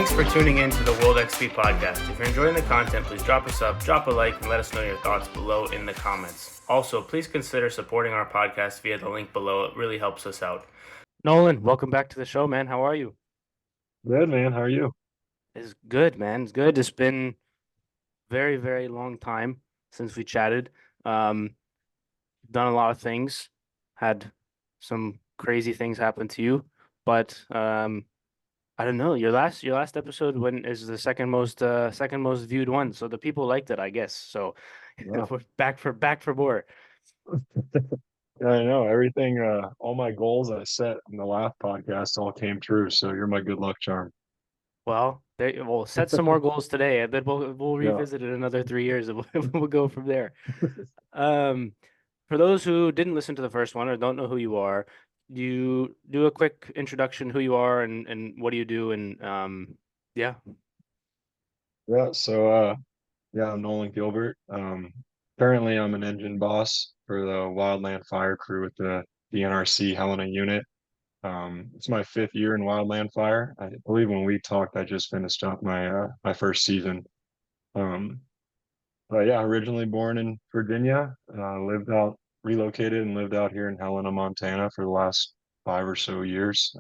Thanks for tuning in to the World XP podcast. If you're enjoying the content, please drop a sub, drop a like, and let us know your thoughts below in the comments. Also, please consider supporting our podcast via the link below. It really helps us out. Nolan, welcome back to the show, man. How are you? Good, man. How are you? It's good, man. It's good. It's been very, very long time since we chatted. Um, done a lot of things, had some crazy things happen to you, but I don't know. Your last episode when is the second most viewed one. So the people liked it, I guess. So Yeah, we're back for more. yeah, I know everything. All my goals I set in the last podcast all came true. So you're my good luck charm. Well, we'll set some more goals today, and then we'll Yeah. revisit it in another 3 years, and we'll go from there. Um, for those who didn't listen to the first one or don't know who you are, you do a quick introduction, who you are, and what do you do, and yeah. Yeah. So, I'm Nolan Gilbert. Currently I'm an engine boss for the Wildland fire crew with the DNRC Helena Unit. It's my fifth year in Wildland Fire. I believe when we talked, I just finished up my first season. Um, But yeah, originally born in Virginia, relocated and lived out here in Helena, Montana for the last 5 or so years.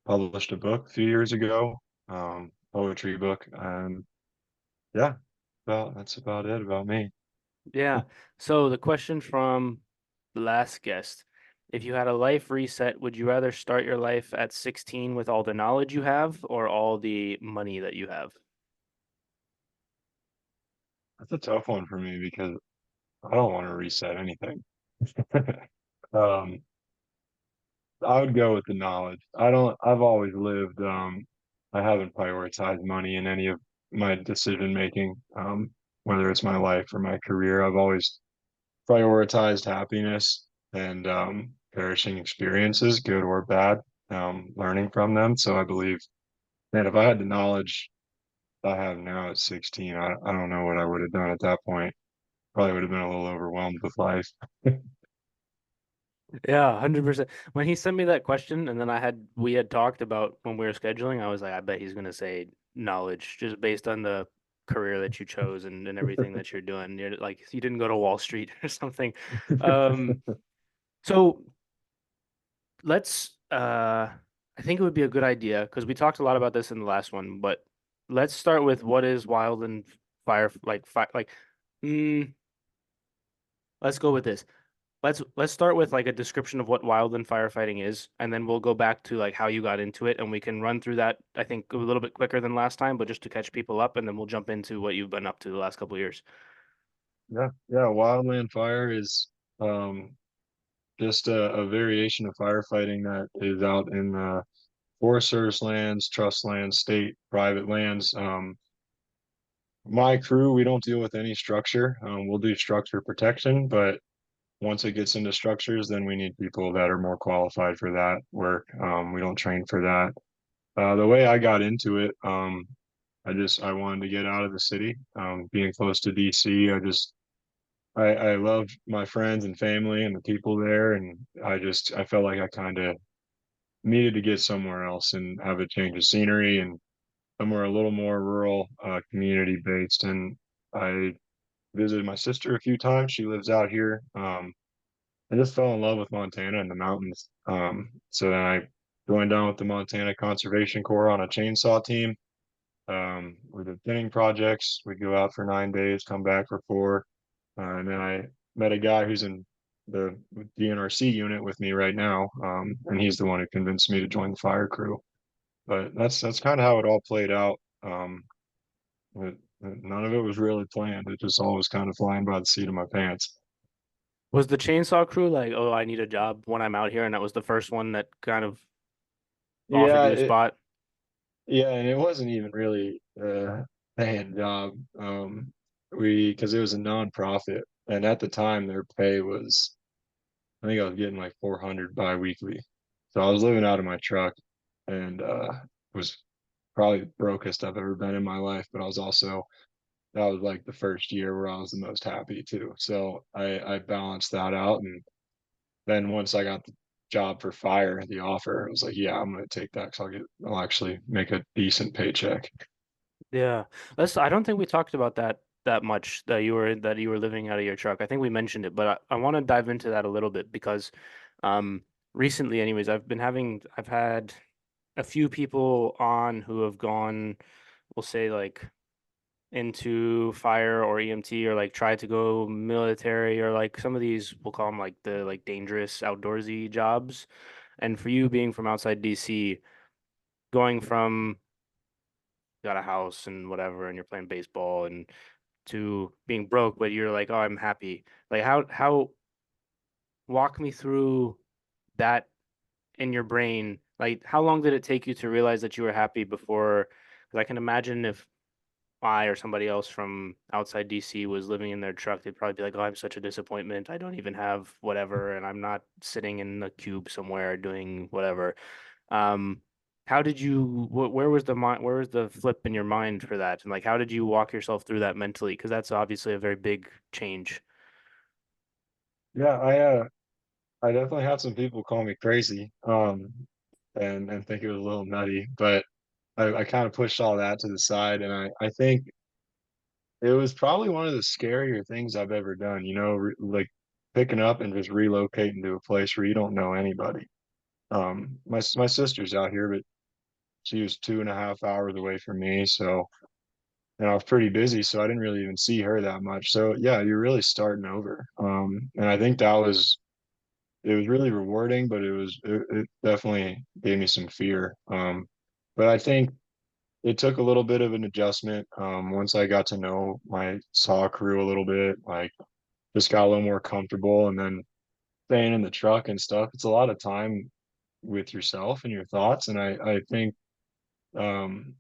Published a book a few years ago, poetry book, and yeah, that's about it about me. Yeah. So the question from the last guest, if you had a life reset, would you rather start your life at 16 with all the knowledge you have or all the money that you have? That's a tough one for me because I don't want to reset anything. Um, I would go with the knowledge. I've always lived, I haven't prioritized money in any of my decision making, whether it's my life or my career. I've always prioritized happiness and cherishing experiences, good or bad, learning from them. So I believe that if I had the knowledge I have now at 16, I don't know what I would have done at that point. Probably would have been a little overwhelmed with life. Yeah, 100%. When he sent me that question and then we had talked about when we were scheduling, I was like, I bet he's gonna say knowledge just based on the career that you chose and everything that you're doing. You're like you didn't go to Wall Street or something. Um, so let's I think it would be a good idea because we talked a lot about this in the last one, but let's start with what is wild and fire. Mm, let's go with this. Let's start with like a description of what wild and firefighting is, and then we'll go back to like how you got into it, and we can run through that, I think, a little bit quicker than last time, but just to catch people up, and then we'll jump into what you've been up to the last couple of years. Yeah, wildland fire is um, just a variation of firefighting that is out in Forest Service lands, trust lands, state, private lands. My crew, we don't deal with any structure. We'll do structure protection, but once it gets into structures, then we need people that are more qualified for that work. We don't train for that. The way I got into it, I wanted to get out of the city. Being close to DC, I love my friends and family and the people there, and I felt like I kind of needed to get somewhere else and have a change of scenery and somewhere a little more rural, community based. And I visited my sister a few times. She lives out here. I just fell in love with Montana and the mountains. So then I joined on with the Montana Conservation Corps on a chainsaw team. We did thinning projects. We'd go out for 9 days, come back for four. And then I met a guy who's in the DNRC unit with me right now, and he's the one who convinced me to join the fire crew. But that's kind of how it all played out. None of it was really planned. It just all was kind of flying by the seat of my pants. Was the chainsaw crew like, oh, I need a job when I'm out here, and that was the first one that kind of offered Yeah, you a spot? yeah, and it wasn't even really a paying job. Because it was a nonprofit, and at the time their pay was, I think I was getting like 400 bi-weekly. So I was living out of my truck, and was probably the brokest I've ever been in my life. But that was like the first year where I was the most happy too. So I balanced that out, and then once I got job for fire, the offer. I was like, yeah, I'm gonna take that because I'll actually make a decent paycheck. Yeah. I don't think we talked about that much that you were living out of your truck. I think we mentioned it, but I want to dive into that a little bit because um recently anyways, I've had a few people on who have gone, we'll say like into fire or EMT or like tried to go military or like some of these we'll call them like the like dangerous outdoorsy jobs. And for you being from outside DC, going from got a house and whatever and you're playing baseball and to being broke, but you're like, oh, I'm happy. Like how walk me through that in your brain. Like how long did it take you to realize that you were happy before? Because I can imagine if I or somebody else from outside DC was living in their truck, they'd probably be like, oh, I'm such a disappointment. I don't even have whatever, and I'm not sitting in a cube somewhere doing whatever. Um, how did you, where was the mind, where was the flip in your mind for that? And like, how did you walk yourself through that mentally? Because that's obviously a very big change. Yeah, I definitely had some people call me crazy, and think it was a little nutty, but I kind of pushed all that to the side, and I think it was probably one of the scarier things I've ever done, like picking up and just relocating to a place where you don't know anybody. My sister's out here, but she was 2.5 hours away from me, so and I was pretty busy, so I didn't really even see her that much. So yeah, you're really starting over. And I think it was really rewarding, but it definitely gave me some fear. But I think it took a little bit of an adjustment. Once I got to know my saw crew a little bit, like just got a little more comfortable, and then staying in the truck and stuff. It's a lot of time with yourself and your thoughts, and I think um,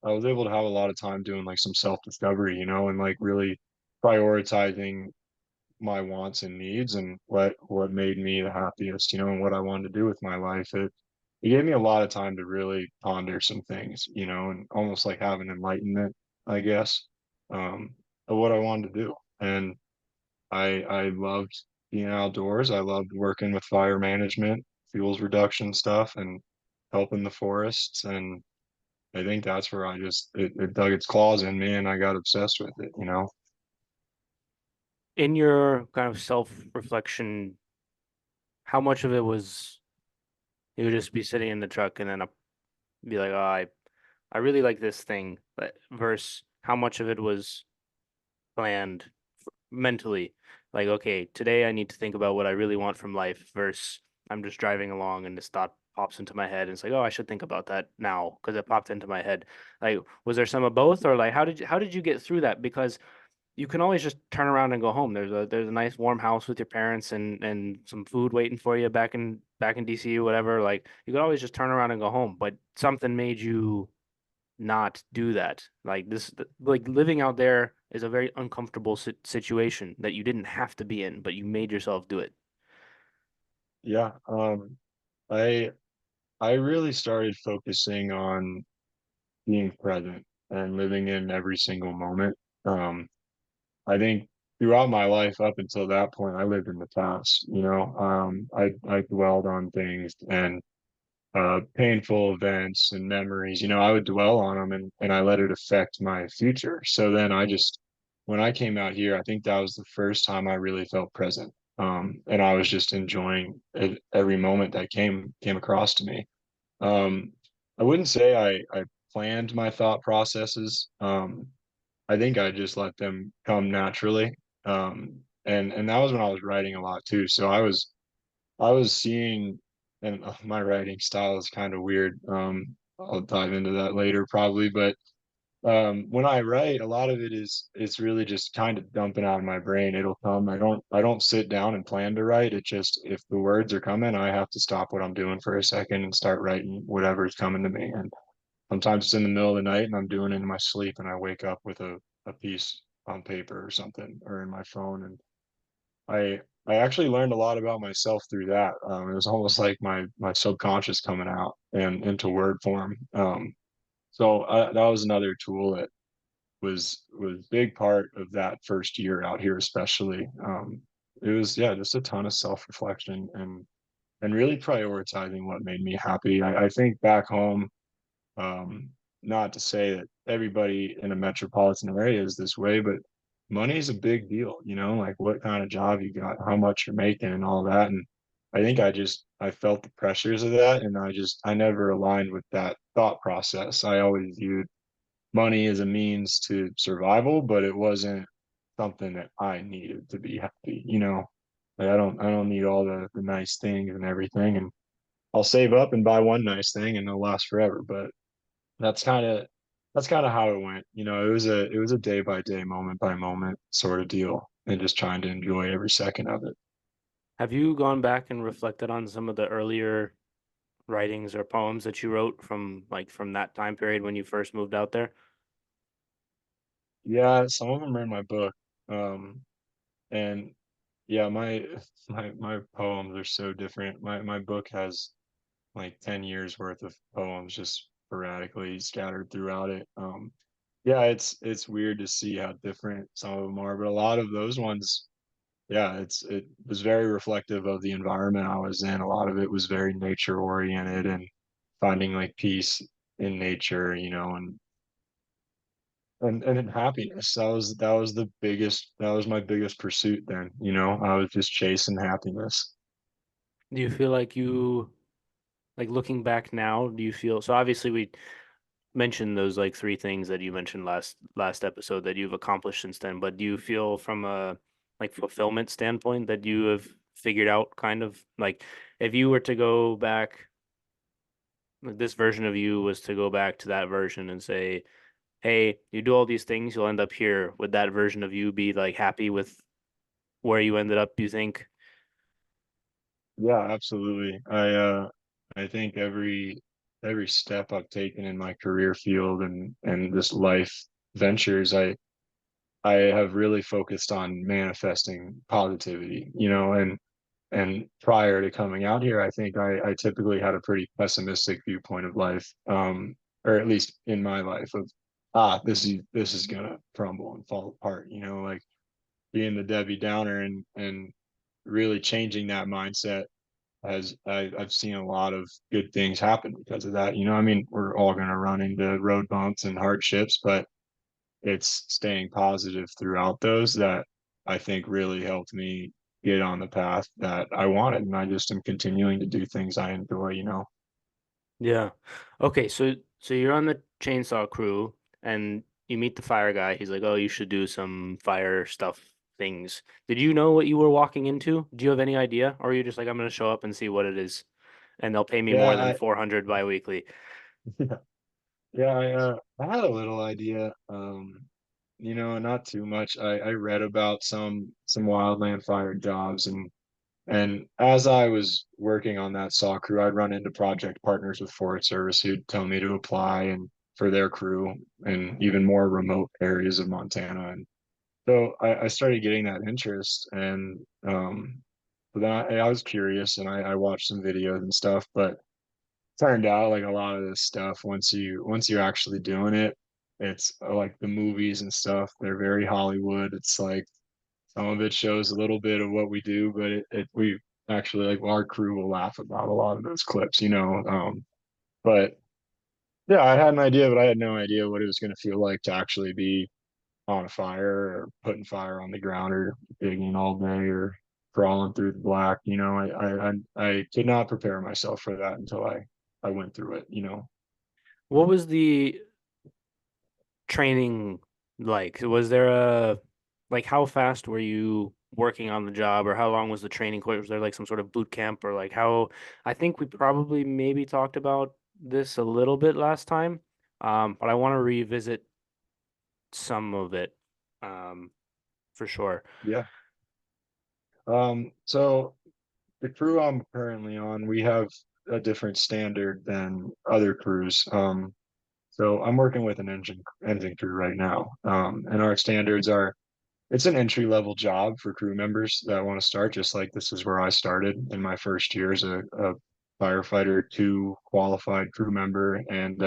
I was able to have a lot of time doing like some self-discovery, and like really prioritizing my wants and needs and what made me the happiest, and what I wanted to do with my life. It gave me a lot of time to really ponder some things, and almost like have an enlightenment, I guess, of what I wanted to do. And I loved being outdoors. I loved working with fire management, fuels reduction stuff, and helping the forests. And I think that's where it dug its claws in me, and I got obsessed with it. In your kind of self-reflection, how much of it was you would just be sitting in the truck and then be like, oh, I really like this thing, but versus how much of it was planned mentally. Like, okay, today I need to think about what I really want from life versus I'm just driving along and this thought pops into my head and it's like, oh, I should think about that now because it popped into my head. Like, was there some of both or like how did you get through that? Because you can always just turn around and go home. There's a nice warm house with your parents and some food waiting for you back in DC or whatever. Like you could always just turn around and go home, but something made you not do that. Like like living out there is a very uncomfortable situation that you didn't have to be in, but you made yourself do it. Yeah. I I really started focusing on being present and living in every single moment. Um, I think throughout my life up until that point, I lived in the past, I dwelled on things and painful events and memories, I would dwell on them and I let it affect my future. So then when I came out here, I think that was the first time I really felt present. And I was just enjoying every moment that came across to me. Um, I wouldn't say I planned my thought processes. I think I just let them come naturally. And that was when I was writing a lot too. So I was seeing, and my writing style is kind of weird. I'll dive into that later probably, but when I write, a lot of it's really just kind of dumping out of my brain. It'll come. I don't sit down and plan to write. It just if the words are coming, I have to stop what I'm doing for a second and start writing whatever's coming to me. And sometimes it's in the middle of the night and I'm doing it in my sleep and I wake up with a piece on paper or something or in my phone. And I actually learned a lot about myself through that. It was almost like my subconscious coming out and into word form. So that was another tool that was big part of that first year out here, especially. It was, yeah, just a ton of self reflection and and really prioritizing what made me happy. I think back home, um, not to say that everybody in a metropolitan area is this way, but money is a big deal, you know, like what kind of job you got, how much you're making and all that. And I think I felt the pressures of that, and I never aligned with that thought process. I always viewed money as a means to survival, but it wasn't something that I needed to be happy, you know. Like I don't need all the nice things and everything. And I'll save up and buy one nice thing and it'll last forever. But that's kind of how it went. You know, it was a day by day, moment by moment sort of deal, and just trying to enjoy every second of it. Have you gone back and reflected on some of the earlier writings or poems that you wrote from from that time period when you first moved out there? Yeah, some of them are in my book. Um, and yeah, my poems are so different. My book has like 10 years worth of poems just sporadically scattered throughout it. Yeah, it's weird to see how different some of them are, but a lot of those ones, yeah, it was very reflective of the environment I was in. A lot of it was very nature oriented and finding like peace in nature, you know, and in happiness. That was my biggest pursuit then, you know. I was just chasing happiness. Do you feel like you like looking back now, do you feel so obviously we mentioned those like three things that you mentioned last episode that you've accomplished since then, but do you feel from a like fulfillment standpoint that you have figured out kind of like if you were to go back, like this version of you was to go back to that version and say, hey, you do all these things, you'll end up here. Would that version of you be like happy with where you ended up, you think? Yeah, absolutely. I think every step I've taken in my career field and this life ventures, I have really focused on manifesting positivity, you know, and prior to coming out here, I think I typically had a pretty pessimistic viewpoint of life, or at least in my life of this is gonna crumble and fall apart, you know, like being the Debbie Downer and really changing that mindset I've seen a lot of good things happen because of that. You know, I mean, we're all going to run into road bumps and hardships, but it's staying positive throughout those that I think really helped me get on the path that I wanted. And I just am continuing to do things I enjoy, you know. Yeah. Okay, so you're on the chainsaw crew and you meet the fire guy. He's like, "Oh, you should do some fire stuff things." Did you know what you were walking into? Do you have any idea? Or are you just like, "I'm gonna show up and see what it is, and they'll pay me Yeah, more than 400 biweekly." yeah, I had a little idea, you know, not too much. I read about some wildland fire jobs and as I was working on that saw crew, I'd run into project partners with Forest Service who'd tell me to apply and for their crew in even more remote areas of Montana. And so I started getting that interest and but then I was curious and I watched some videos and stuff, but turned out like a lot of this stuff once you're actually doing it, it's like the movies and stuff, they're very Hollywood. It's like some of it shows a little bit of what we do, but we actually like our crew will laugh about a lot of those clips, you know. But yeah, I had an idea, but I had no idea what it was going to feel like to actually be on a fire or putting fire on the ground or digging all day or crawling through the black. You know, I could not prepare myself for that until I went through it. You know. What was the training like? Was there a like how fast were you working on the job or how long was the training course? Was there like some sort of boot camp or like how I think we probably maybe talked about this a little bit last time. But I want to revisit some of it for sure. Yeah. So the crew I'm currently on, we have a different standard than other crews. So I'm working with an engine crew right now. And our standards are it's an entry level job for crew members that want to start, just like this is where I started in my first year as a firefighter two qualified crew member. And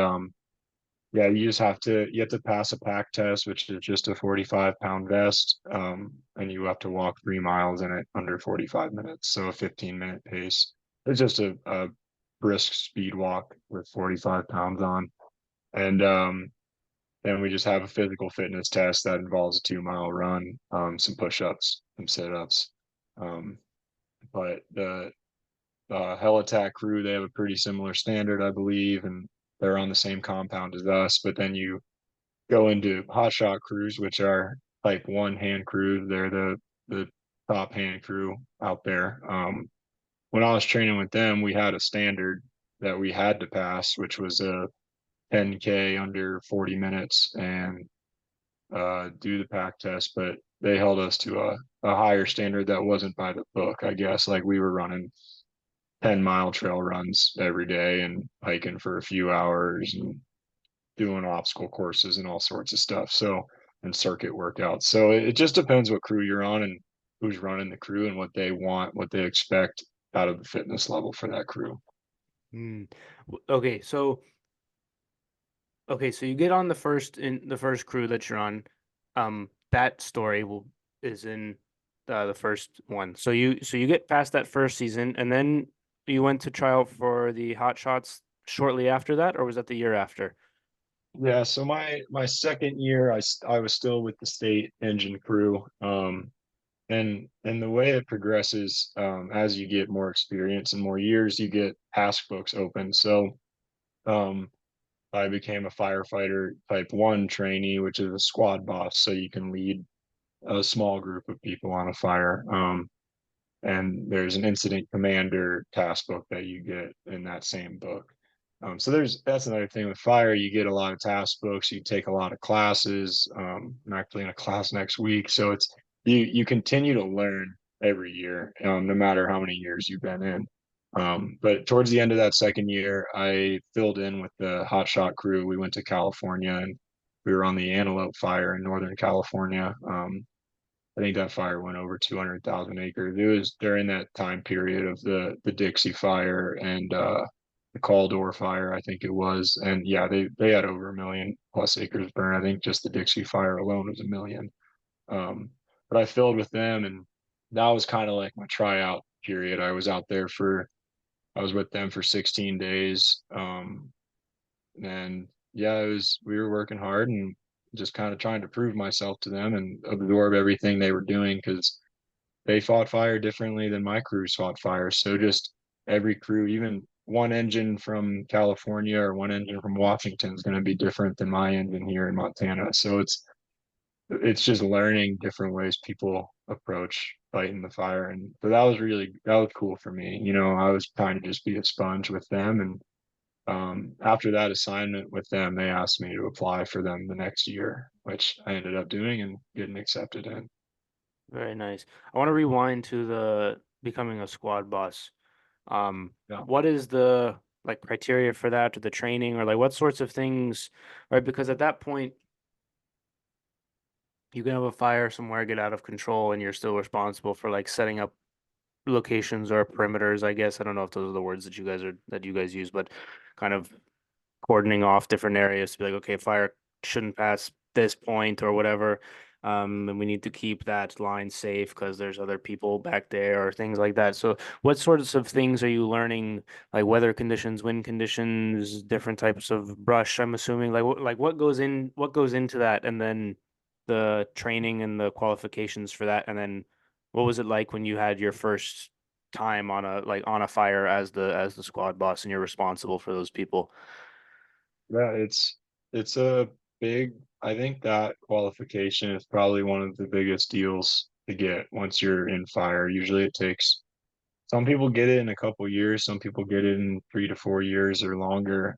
yeah, you have to pass a pack test, which is just a 45-pound vest. And you have to walk 3 miles in it under 45 minutes, so a 15-minute pace. It's just a brisk speed walk with 45 pounds on. And then we just have a physical fitness test that involves a 2 mile run, some push-ups, some sit-ups. Um, but the Helitack crew, they have a pretty similar standard, I believe, and they're on the same compound as us. But then you go into hotshot crews, which are type one hand crews. They're the top hand crew out there. When I was training with them, we had a standard that we had to pass, which was a 10K under 40 minutes and do the pack test, but they held us to a higher standard that wasn't by the book, I guess. Like we were running 10-mile trail runs every day and hiking for a few hours and doing obstacle courses and all sorts of stuff. So, and circuit workouts. So it just depends what crew you're on and who's running the crew and what they want, what they expect out of the fitness level for that crew. Hmm. Okay, so you get on the first crew that you're on. That story is in the first one. So you get past that first season, and then you went to try out for the Hot Shots shortly after that, or was that the year after? Yeah, so my second year, I was still with the state engine crew, and the way it progresses, as you get more experience and more years, you get task books open. So um, I became a firefighter type one trainee, which is a squad boss, so you can lead a small group of people on a fire. And there's an incident commander task book that you get in that same book. So that's another thing with fire. You get a lot of task books. You take a lot of classes. I'm actually in a class next week, so it's you continue to learn every year, no matter how many years you've been in. But towards the end of that second year, I filled in with the hotshot crew. We went to California and we were on the Antelope Fire in Northern California. I think that fire went over 200,000 acres. It was during that time period of the Dixie Fire and the Caldor Fire, I think it was. And yeah, they had over 1 million plus acres burned. I think just the Dixie Fire alone was 1 million. But I filled with them, and that was kind of like my tryout period. I was with them for 16 days. And yeah, it was we were working hard and just kind of trying to prove myself to them and absorb everything they were doing because they fought fire differently than my crews fought fire. So just every crew, even one engine from California or one engine from Washington is going to be different than my engine here in Montana. So it's just learning different ways people approach fighting the fire. And so that was cool for me. You know, I was trying to just be a sponge with them. And after that assignment with them, they asked me to apply for them the next year, which I ended up doing and getting accepted in. Very nice. I want to rewind to the becoming a squad boss. Yeah. What is the like criteria for that or the training or like what sorts of things, right? Because at that point you can have a fire somewhere get out of control and you're still responsible for like setting up locations or perimeters, I guess. I don't know if those are the words that you guys use, but kind of cordoning off different areas to be like, okay, fire shouldn't pass this point or whatever. And we need to keep that line safe because there's other people back there or things like that. So, what sorts of things are you learning, like weather conditions, wind conditions, different types of brush? I'm assuming, like what goes into that, and then the training and the qualifications for that, and then what was it like when you had your first time on a fire as the squad boss and you're responsible for those people? Yeah, it's a big, I think that qualification is probably one of the biggest deals to get once you're in fire. Usually it takes some people get it in a couple years, some people get it in 3 to 4 years or longer.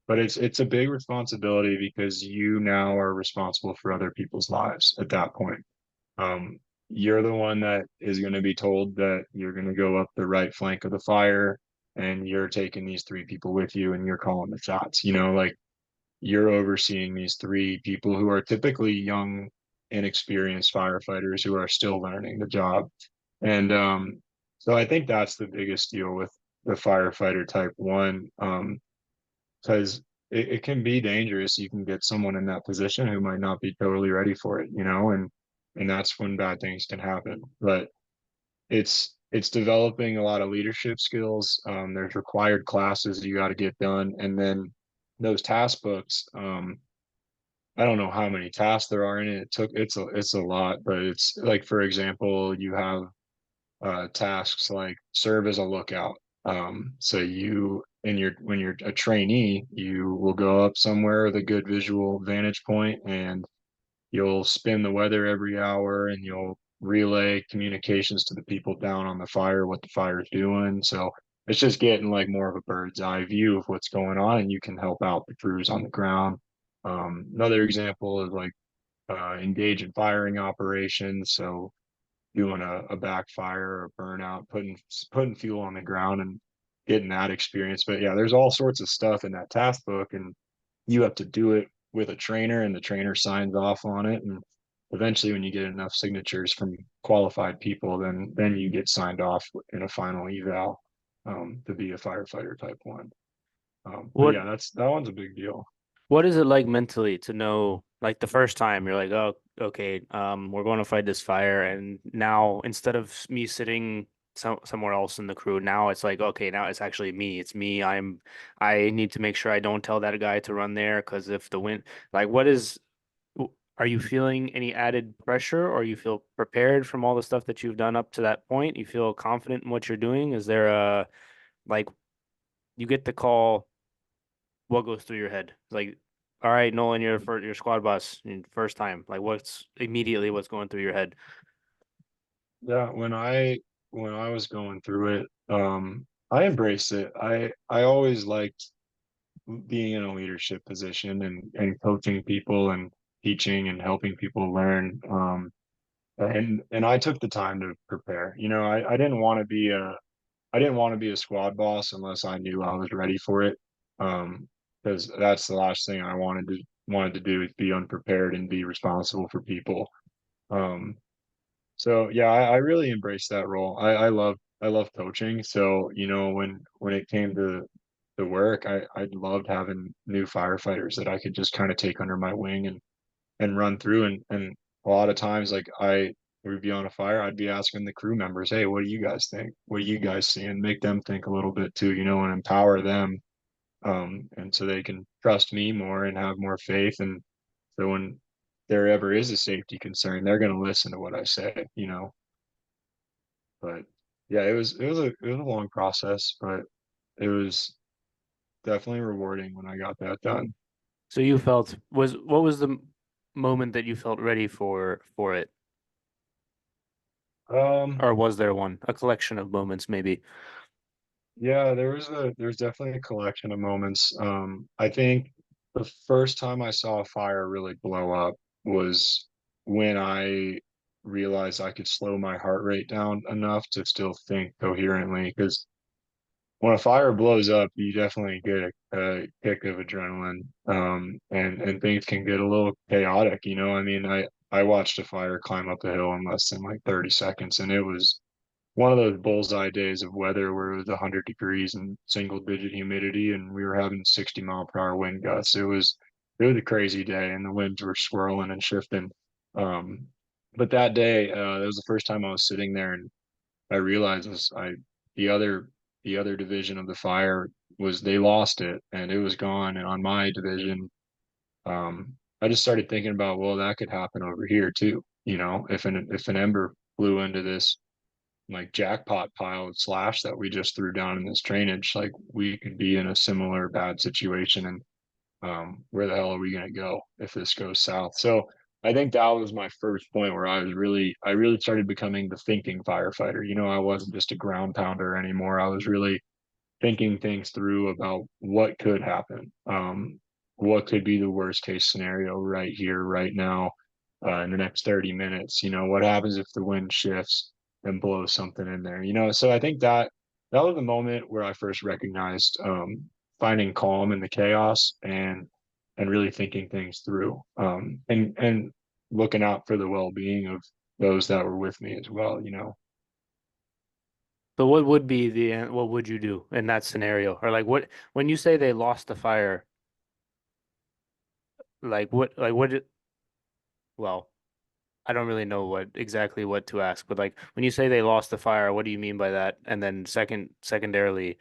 But it's a big responsibility because you now are responsible for other people's lives at that point. You're the one that is going to be told that you're going to go up the right flank of the fire and you're taking these three people with you and you're calling the shots. You know, like you're overseeing these three people who are typically young, inexperienced firefighters who are still learning the job. And so I think that's the biggest deal with the firefighter type one, because it can be dangerous. You can get someone in that position who might not be totally ready for it, you know, and that's when bad things can happen. But it's developing a lot of leadership skills. There's required classes you got to get done, and then those task books. I don't know how many tasks there are in it. It's a lot, but it's like for example, you have tasks like serve as a lookout. So you in your when you're a trainee, you will go up somewhere with a good visual vantage point and you'll spin the weather every hour and you'll relay communications to the people down on the fire, what the fire is doing. So it's just getting like more of a bird's eye view of what's going on, and you can help out the crews on the ground. Another example is like engage in firing operations. So doing a backfire or burnout, putting fuel on the ground and getting that experience. But yeah, there's all sorts of stuff in that task book, and you have to do it with a trainer, and the trainer signs off on it. And eventually, when you get enough signatures from qualified people, then you get signed off in a final eval to be a firefighter type one. But What yeah, that one's a big deal. what is it like mentally to know, like the first time you're like, oh, okay, we're going to fight this fire, and now instead of me sitting somewhere else in the crew, now it's like, okay, now it's actually me. It's me. I need to make sure I don't tell that guy to run there because if the wind, like, are you feeling any added pressure, or you feel prepared from all the stuff that you've done up to that point? You feel confident in what you're doing? Is there a like you get the call? What goes through your head? Like, all right, Nolan, you're for your squad boss, first time. Like, what's going through your head? Yeah, when I was going through it, I embraced it. I always liked being in a leadership position and coaching people and teaching and helping people learn. And I took the time to prepare. I didn't want to be a squad boss unless I knew I was ready for it. Because that's the last thing I wanted to do is be unprepared and be responsible for people. Um, so yeah, I really embraced that role. I love coaching. So, when it came to the work, I loved having new firefighters that I could just kind of take under my wing and run through and a lot of times like I would be on a fire, I'd be asking the crew members, hey, what do you guys think? What do you guys see? And make them think a little bit too, and empower them. And so they can trust me more and have more faith. And so when there ever is a safety concern, they're going to listen to what I say. But yeah, it was a long process, but it was definitely rewarding when I got that done. So you felt was what was the moment that you felt ready for it, Um, or was there one? A collection of moments, maybe. yeah, there's definitely a collection of moments. I think the first time I saw a fire really blow up was when I realized I could slow my heart rate down enough to still think coherently. Because when a fire blows up, you definitely get a kick of adrenaline, and things can get a little chaotic. I mean, I watched a fire climb up a hill in less than like 30 seconds, and it was one of those bullseye days of weather where it was 100 degrees and single digit humidity, and we were having 60-mile-per-hour wind gusts. It was a crazy day, and the winds were swirling and shifting. Um, but that day, it was the first time I was sitting there, and I realized the other the other division of the fire was they lost it and it was gone. And on my division, I just started thinking about, well, that could happen over here too. If an ember flew into this like jackpot pile of slash that we just threw down in this drainage, like we could be in a similar bad situation. And where the hell are we going to go if this goes south? So I think that was my first point where I really started becoming the thinking firefighter. I wasn't just a ground pounder anymore. I was really thinking things through about what could happen. What could be the worst case scenario right here, right now, in the next 30 minutes? What happens if the wind shifts and blows something in there? So I think that was the moment where I first recognized finding calm in the chaos and really thinking things through, and looking out for the well-being of those that were with me as well. So what would you do in that scenario? Or like what when you say they lost the fire, like what well, I don't really know what to ask, but like when you say they lost the fire, what do you mean by that? And then secondarily,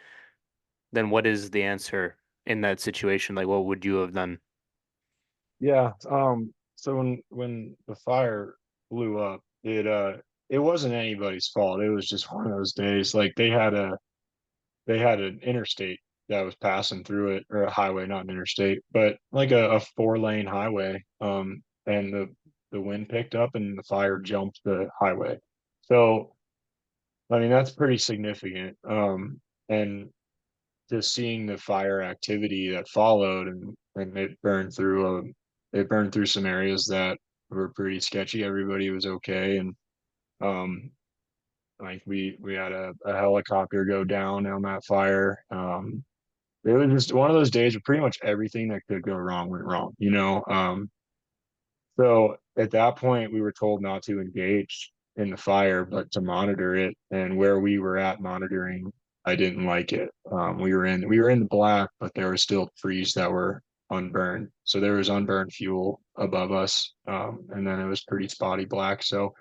then what is the answer in that situation? Like what would you have done? Yeah. So when the fire blew up, it wasn't anybody's fault. It was just one of those days. Like they had an interstate that was passing through it, or a highway, not an interstate, but like a 4-lane highway. And the wind picked up and the fire jumped the highway. So I mean that's pretty significant. And just seeing the fire activity that followed, and it burned through some areas that were pretty sketchy. Everybody was okay, and um like we had a helicopter go down on that fire. It was just one of those days where pretty much everything that could go wrong went wrong, you know. So at that point, we were told not to engage in the fire, but to monitor it. And where we were at monitoring, I didn't like it. We were in the black, but there were still trees that were unburned. So there was unburned fuel above us, and then it was pretty spotty black. So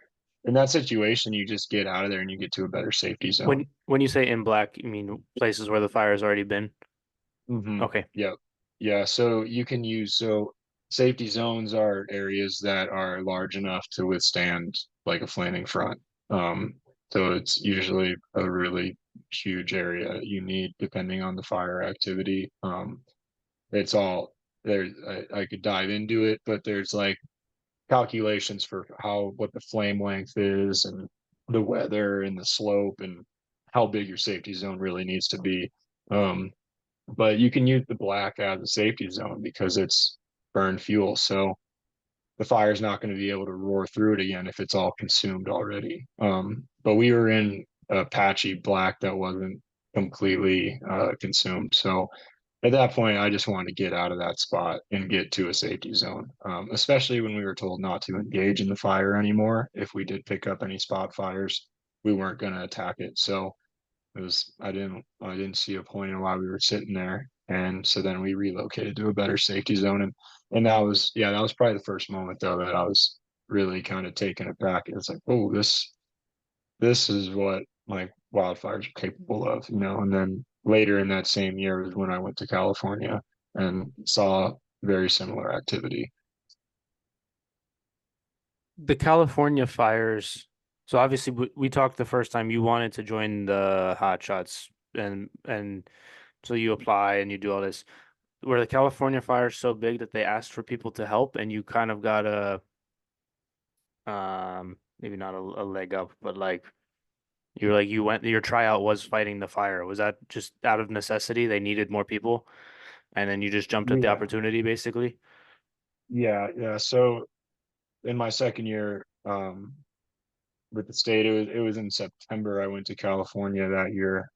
in that situation, you just get out of there and you get to a better safety zone. When you say in black, you mean places where the fire has already been? Okay. Yep. Yeah. So you can use, so safety zones are areas that are large enough to withstand like a flaming front. Um, so it's usually a really huge area you need depending on the fire activity. It's all there. I could dive into it, but there's like calculations for what the flame length is, and the weather and the slope, and how big your safety zone really needs to be. Um, but you can use the black as a safety zone because it's burned fuel. So the fire's not going to be able to roar through it again if it's all consumed already. But we were in a patchy black that wasn't completely consumed. So at that point, I just wanted to get out of that spot and get to a safety zone, especially when we were told not to engage in the fire anymore. If we did pick up any spot fires, we weren't going to attack it. So it was I didn't see a point in why we were sitting there. And so then we relocated to a better safety zone, and that was, yeah, that was probably the first moment though that I was really kind of taken aback. It's like, oh, this is what like wildfires are capable of, you know. And then later in that same year was when I went to California and saw very similar activity. The California fires. So obviously we talked the first time you wanted to join the hotshots and so you apply and you do all this. Were the California fires so big that they asked for people to help and you kind of got a maybe not a leg up, but like you went your tryout was fighting the fire. Was that just out of necessity? They needed more people and then you just jumped at the Yeah, opportunity basically? yeah. So in my second year, with the state, it was in September. I went to California that year.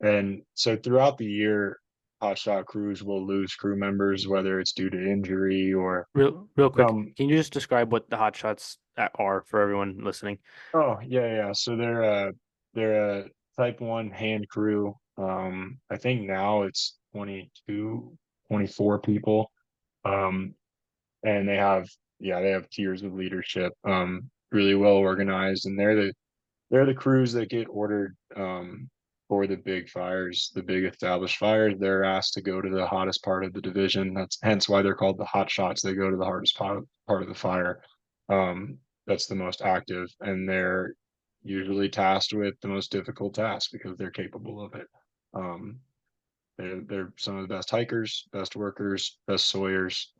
And so throughout the year, hotshot crews will lose crew members, whether it's due to injury or Real quick, some. can you just describe what the hotshots are for everyone listening? Oh, yeah. So they're a type one hand crew. I think now it's 22, 24 people. Um, and they have tiers of leadership, really well organized, and they're the crews that get ordered, for the big fires, the big established fires. They're asked to go to the hottest part of the division. That's hence why they're called the hot shots. They go to the hardest part of the fire. That's the most active, and they're usually tasked with the most difficult task because they're capable of it. Um, they're some of the best hikers, best workers, best sawyers.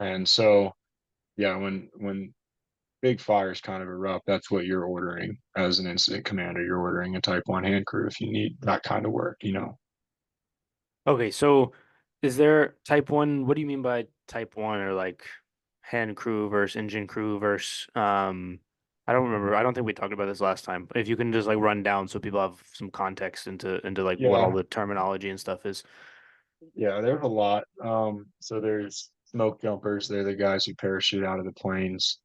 And so yeah, when big fires kind of erupt, that's what you're ordering as an incident commander. You're ordering a type one hand crew if you need that kind of work, you know. Okay, so is there type one? What do you mean by type one or like hand crew versus engine crew versus I don't remember. I don't think we talked about this last time. If you can just like run down so people have some context into like what all Yeah, the terminology and stuff is. yeah, there's a lot. So there's smoke jumpers. They're the guys who parachute out of the planes.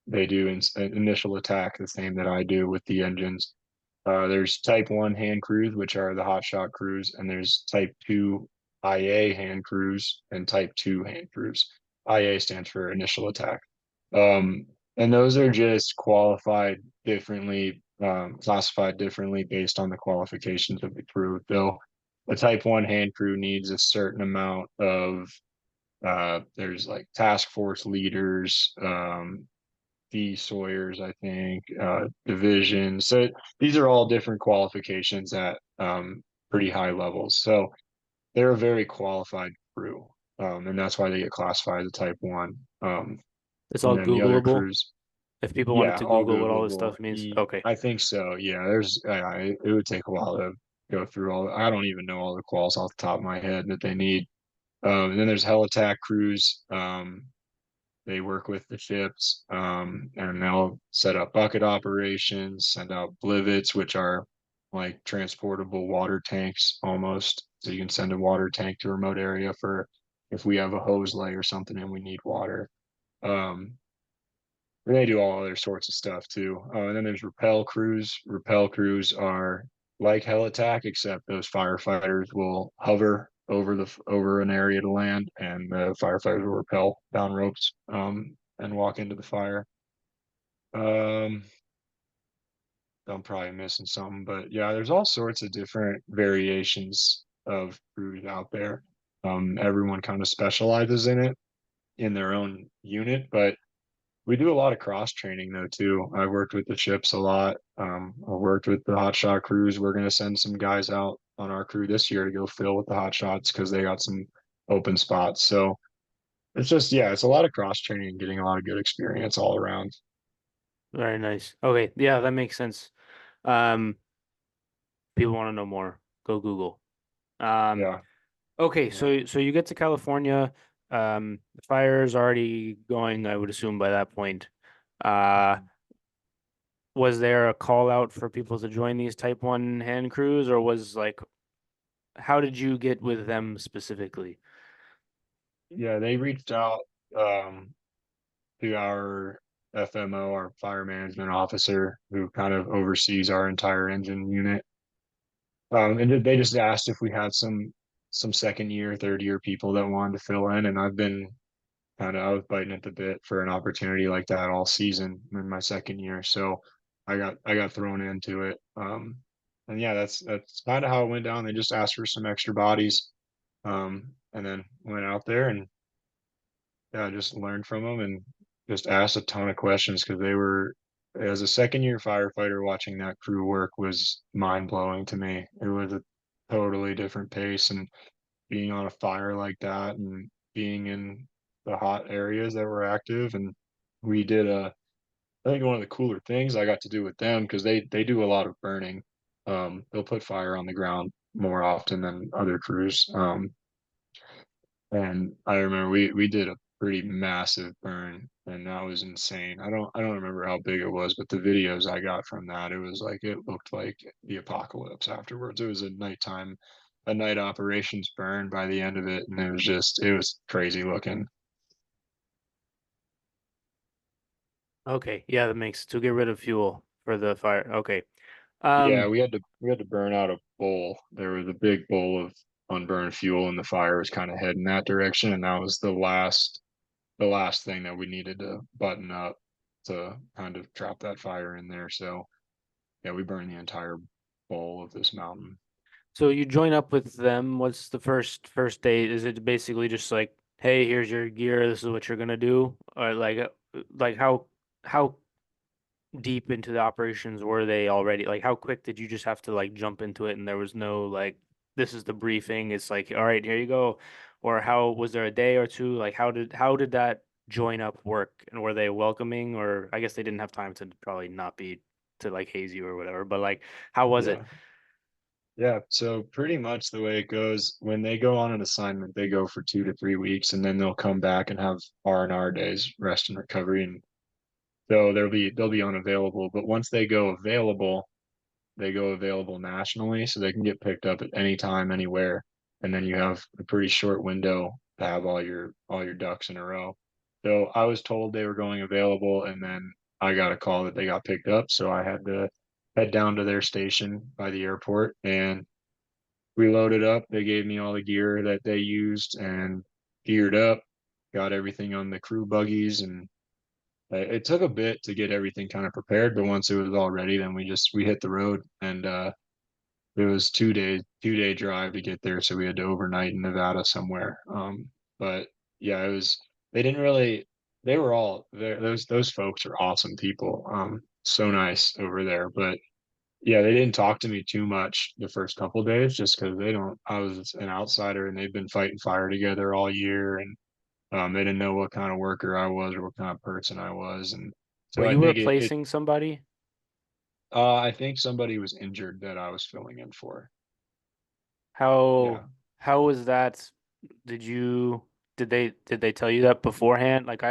They do initial attack the same that I do with the engines. There's type one hand crews, which are the hotshot crews, and there's type two IA hand crews and type two hand crews. IA stands for initial attack. Um, and those are just qualified differently, classified differently based on the qualifications of the crew. So a type one hand crew needs a certain amount of there's like task force leaders, D Sawyers, I think, divisions. So these are all different qualifications at pretty high levels. So they're a very qualified crew. And that's why they get classified as a type one. It's And all then the other Googleable. crews, If people wanted yeah, to all Google what all this Googleable. stuff means. Okay. I think so. Yeah, it would take a while to go through all. I don't even know all the quals off the top of my head that they need. And then there's helitack crews. They work with the ships, and they'll set up bucket operations, send out blivets, which are like transportable water tanks almost. So you can send a water tank to a remote area for if we have a hose lay or something and we need water. Um, they do all other sorts of stuff too. And then there's rappel crews. Rappel crews are like helitack, except those firefighters will hover over an area to land, and the firefighters will rappel down ropes and walk into the fire. Um, I'm probably missing something, but yeah, there's all sorts of different variations of crews out there. Everyone kind of specializes in it in their own unit, but we do a lot of cross training though too. I worked with the ships a lot. I worked with the hotshot crews. We're gonna send some guys out on our crew this year to go fill with the hotshots because they got some open spots. So it's just yeah, it's a lot of cross training and getting a lot of good experience all around. Very nice. Okay. Yeah, that makes sense. Um, People want to know more. Go Google. Um, Yeah, okay, yeah. so you get to California. The fire is already going, I would assume by that point. Uh, Mhm. was there a call out for people to join these type one hand crews, or was like, how did you get with them specifically? Yeah, they reached out um to our FMO, our fire management officer, who kind of oversees our entire engine unit. And they just asked if we had some second year, third year people that wanted to fill in, and I was biting at the bit for an opportunity like that all season in my second year. So I got thrown into it. And yeah, that's kind of how it went down. They just asked for some extra bodies, and then went out there and yeah, just learned from them and just asked a ton of questions because they were, as a second year firefighter, watching that crew work was mind blowing to me. It was a totally different pace, and being on a fire like that and being in the hot areas that were active. And we did I think one of the cooler things I got to do with them because they do a lot of burning. They'll put fire on the ground more often than other crews. And I remember we did a pretty massive burn, and that was insane. I don't remember how big it was, but the videos I got from that, it was like it looked like the apocalypse afterwards. It was a night operations burn by the end of it, and it was crazy looking. Okay, yeah, that makes to get rid of fuel for the fire. Okay. Yeah, Um, we had to burn out a bowl. There was a big bowl of unburned fuel, and the fire was kind of heading that direction, and that was the last thing that we needed to button up to kind of trap that fire in there. So yeah, we burned the entire bowl of this mountain. so you join up with them. What's the first day? Is it basically just like, hey, here's your gear, this is what you're gonna do? Or like how deep into the operations were they already? Like, how quick did you just have to like jump into it and there was no like, this is the briefing. It's like, all right, here you go. Or how was there a day or two? Like, how did that join up work? And were they welcoming? Or I guess they didn't have time to probably not be to like haze you or whatever. But like, how was it? Yeah. Yeah. So pretty much the way it goes, when they go on an assignment, they go for 2 to 3 weeks and then they'll come back and have R&R days, rest and recovery. And so they'll be unavailable. But once they go available nationally, so they can get picked up at any time, anywhere. And then you have a pretty short window to have all your ducks in a row. So I was told they were going available, and then I got a call that they got picked up, so I had to head down to their station by the airport, and we loaded up. They gave me all the gear that they used and geared up, got everything on the crew buggies, and it took a bit to get everything kind of prepared, but once it was all ready, then we hit the road, and it was 2 day drive to get there, so we had to overnight in Nevada somewhere. But yeah, it was they didn't really they were all there. Those folks are awesome people. So nice over there. But yeah, they didn't talk to me too much the first couple of days just because they don't I was an outsider and they've been fighting fire together all year, and they didn't know what kind of worker I was or what kind of person I was. And Were so I you think it replacing somebody? I think somebody was injured that I was filling in for. How Yeah. how was that? Did you did they tell you that beforehand? Like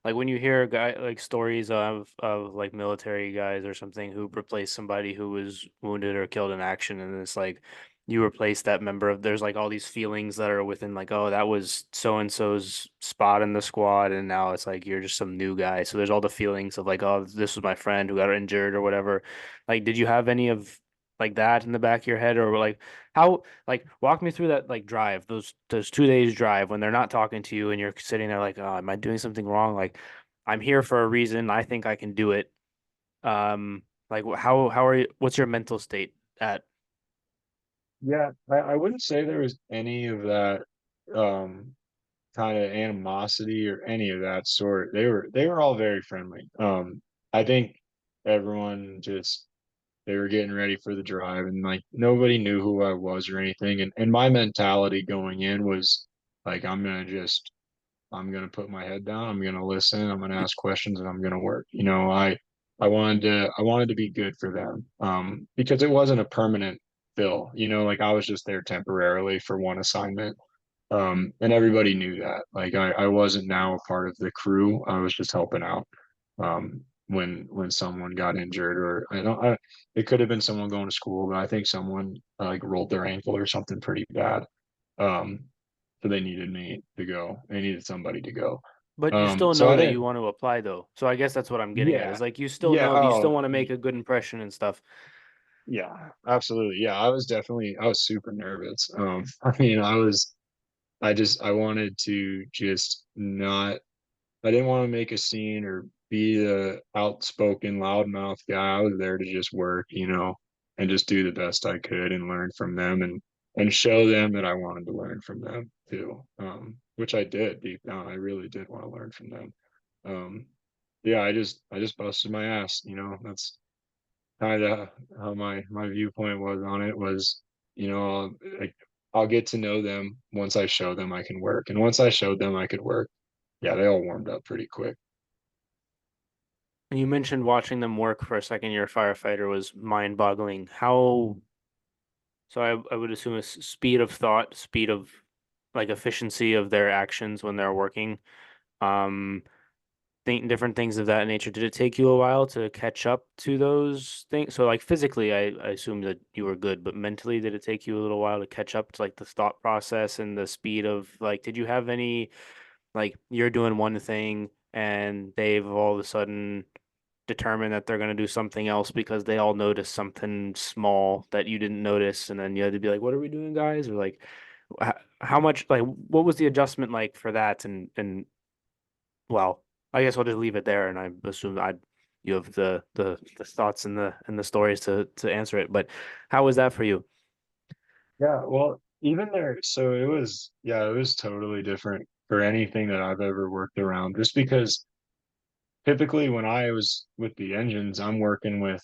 when you hear a guy like stories of like military guys or something who replaced somebody who was wounded or killed in action, and it's like you replace that member of there's like all these feelings that are within like, oh, that was so and so's spot in the squad, and now it's like you're just some new guy. So there's all the feelings of like, oh, this was my friend who got injured or whatever. Like, did you have any of like that in the back of your head, or like how like walk me through that like drive, those 2 days drive when they're not talking to you and you're sitting there like, oh, am I doing something wrong? Like, I'm here for a reason. I think I can do it. Like how are you? What's your mental state at? Yeah, I wouldn't say there was any of that um kind of animosity or any of that sort. They were all very friendly. I think everyone just they were getting ready for the drive and like nobody knew who I was or anything. And my mentality going in was like I'm gonna put my head down, I'm gonna listen, I'm gonna ask questions, and I'm gonna work. I wanted to be good for them. Because it wasn't a permanent fill, like I was just there temporarily for one assignment. And everybody knew that. Like I wasn't now a part of the crew. I was just helping out. When someone got injured, or it could have been someone going to school, but I think someone like rolled their ankle or something pretty bad. Um, so they needed me to go. They needed somebody to go. But you still So know I that you didn't. want to apply though. So I guess that's what I'm getting at. Yeah, Is like you still yeah. know you still Oh, want to make a good impression and stuff. yeah, absolutely. Yeah, I was super nervous. I mean, I wanted to just not I didn't want to make a scene or be the outspoken, loudmouth guy. I was there to just work, and just do the best I could and learn from them and show them that I wanted to learn from them too. Which I did deep down. I really did want to learn from them. Um, yeah, I just busted my ass. That's kind of how my viewpoint was on it was, like I'll get to know them once I show them I can work. And once I showed them I could work, yeah, they all warmed up pretty quick. And you mentioned watching them work for a second year firefighter was mind-boggling. How so I would assume a speed of thought, speed of like efficiency of their actions when they're working. Um, different things of that nature. Did it take you a while to catch up to those things? So like physically, I assume that you were good, but mentally, did it take you a little while to catch up to like the thought process and the speed of like, did you have any like you're doing one thing and they've all of a sudden determined that they're going to do something else because they all noticed something small that you didn't notice, and then you had to be like, what are we doing, guys? Or like, how much like what was the adjustment like for that? And well, I guess I'll just leave it there, and I assume I you have the thoughts and the stories to answer it. But how was that for you? Yeah, well, even there, so it was totally different for anything that I've ever worked around, just because typically when I was with the engines, I'm working with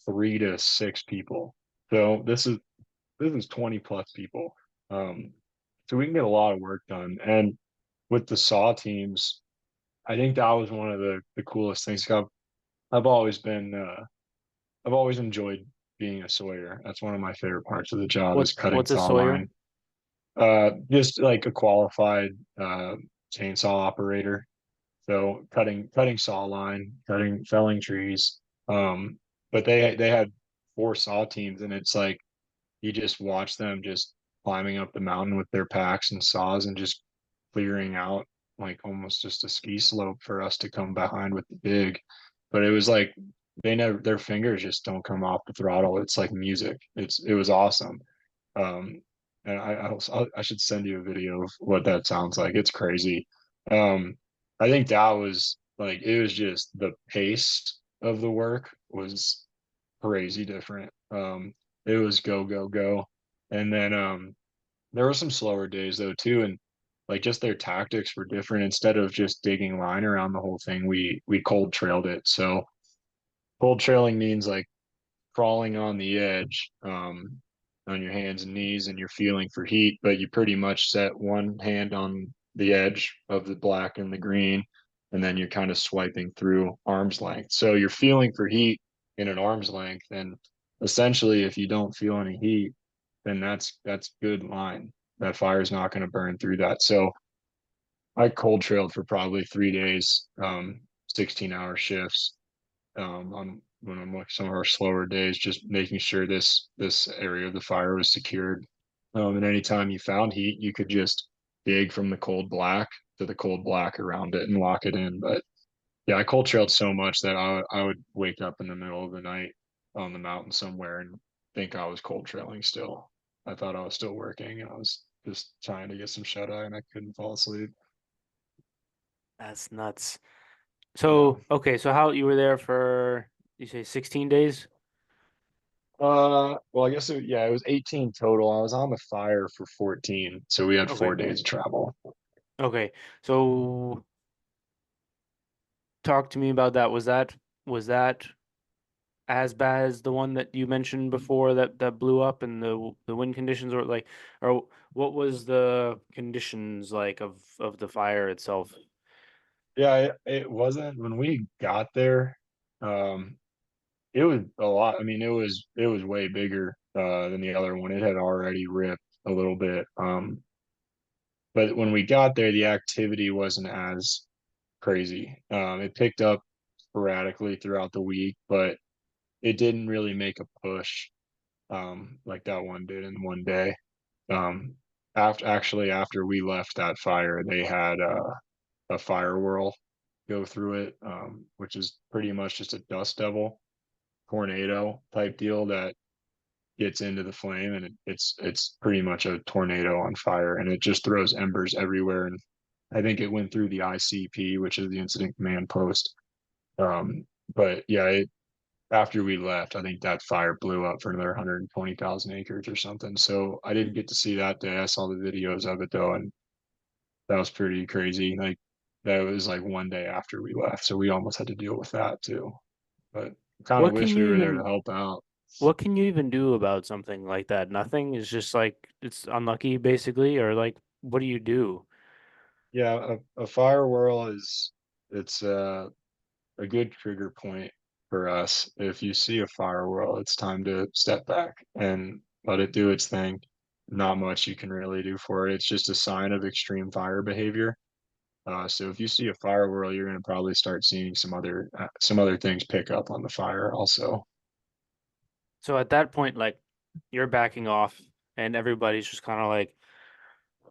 3 to 6 people. So this is 20 plus people. Um, so we can get a lot of work done. And with the saw teams, I think that was one of the coolest things. I've always been I've always enjoyed being a sawyer. That's one of my favorite parts of the job is cutting What's a saw Sawyer? line. Just like a qualified chainsaw operator. So cutting saw line, felling trees. Um, but they had 4 saw teams, and it's like you just watch them just climbing up the mountain with their packs and saws and just clearing out like almost just a ski slope for us to come behind with the dig. But it was like their fingers just don't come off the throttle. It's like music. It was awesome. Um, and I should send you a video of what that sounds like. It's crazy. Um, I think that was like it was just the pace of the work was crazy different. It was go, go, go. And then there were some slower days though too, and like just their tactics were different. Instead of just digging line around the whole thing, we cold trailed it. So cold trailing means like crawling on the edge, on your hands and knees, and you're feeling for heat, but you pretty much set one hand on the edge of the black and the green, and then you're kind of swiping through arm's length. So you're feeling for heat in an arm's length, and essentially, if you don't feel any heat, then that's good line. That fire is not going to burn through that. So I cold trailed for probably 3 days, 16-hour shifts, on when I'm like some of our slower days, just making sure this area of the fire was secured. And anytime you found heat, you could just dig from the cold black to the cold black around it and lock it in. But yeah, I cold trailed so much that I would wake up in the middle of the night on the mountain somewhere and think I was cold trailing still. I thought I was still working, and I was just trying to get some shut eye, and I couldn't fall asleep. That's nuts. Yeah. So, okay, so how you were there for, you say 16 days? Well, I guess yeah, it was 18 total. I was on the fire for 14, so we had Okay. 4 days of travel. Okay. So talk to me about that. Was that as bad as the one that you mentioned before that blew up and the wind conditions or like or what was the conditions like of the fire itself? Yeah, it wasn't when we got there. Um, it was a lot. I mean, it was way bigger than the other one. It had already ripped a little bit. But when we got there, the activity wasn't as crazy. It picked up sporadically throughout the week, but it didn't really make a push like that one did in one day. After we left that fire, they had a fire whirl go through it, which is pretty much just a dust devil tornado type deal that gets into the flame, and it's pretty much a tornado on fire, and it just throws embers everywhere. And I think it went through the ICP, which is the incident command post. But yeah, after we left, I think that fire blew up for another 120,000 acres or something. So I didn't get to see that day. I saw the videos of it though, and that was pretty crazy. Like that was like one day after we left, so we almost had to deal with that too. But kind of What can wish you we were there to even help out. what can you even do about something like that? Nothing. It's just like it's unlucky basically, or like what do you do? Yeah, a fire whirl is it's a good trigger point for us. If you see a fire whirl, it's time to step back and let it do its thing. Not much you can really do for it. It's just a sign of extreme fire behavior. So if you see a fire whirl, you're going to probably start seeing some other things pick up on the fire also. So at that point, like you're backing off and everybody's just kind of like,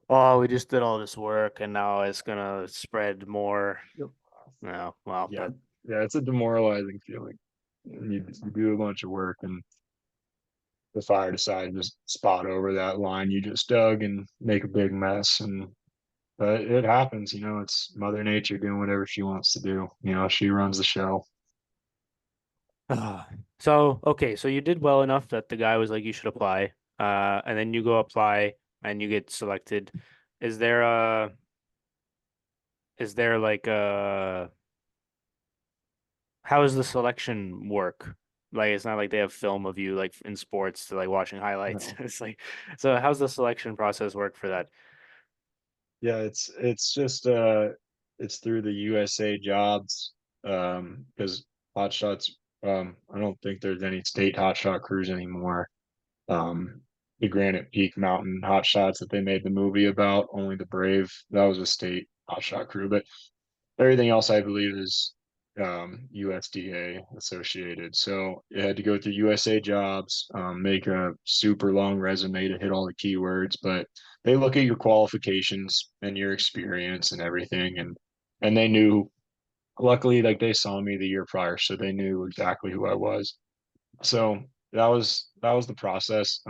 oh, we just did all this work and now it's gonna spread more. Yep. No, well, Yeah, that yeah, it's a demoralizing feeling. You do a bunch of work, and the fire decides to spot over that line you just dug and make a big mess. And but it happens, it's Mother Nature doing whatever she wants to do. She runs the show. So okay, so you did well enough that the guy was like, you should apply. And then you go apply and you get selected. Is there a is there like a how does the selection work? Like it's not like they have film of you like in sports to like watching highlights. No. It's like so how's the selection process work for that? Yeah, it's just it's through the USA jobs, because hotshots, I don't think there's any state hotshot crews anymore. Um, the Granite Peak Mountain hotshots that they made the movie about, only the brave, that was a state hotshot crew, but everything else I believe is USDA associated. So you had to go through USA jobs, make a super long resume to hit all the keywords, but they look at your qualifications and your experience and everything, and they knew. Luckily, like they saw me the year prior, so they knew exactly who I was. So that was the process.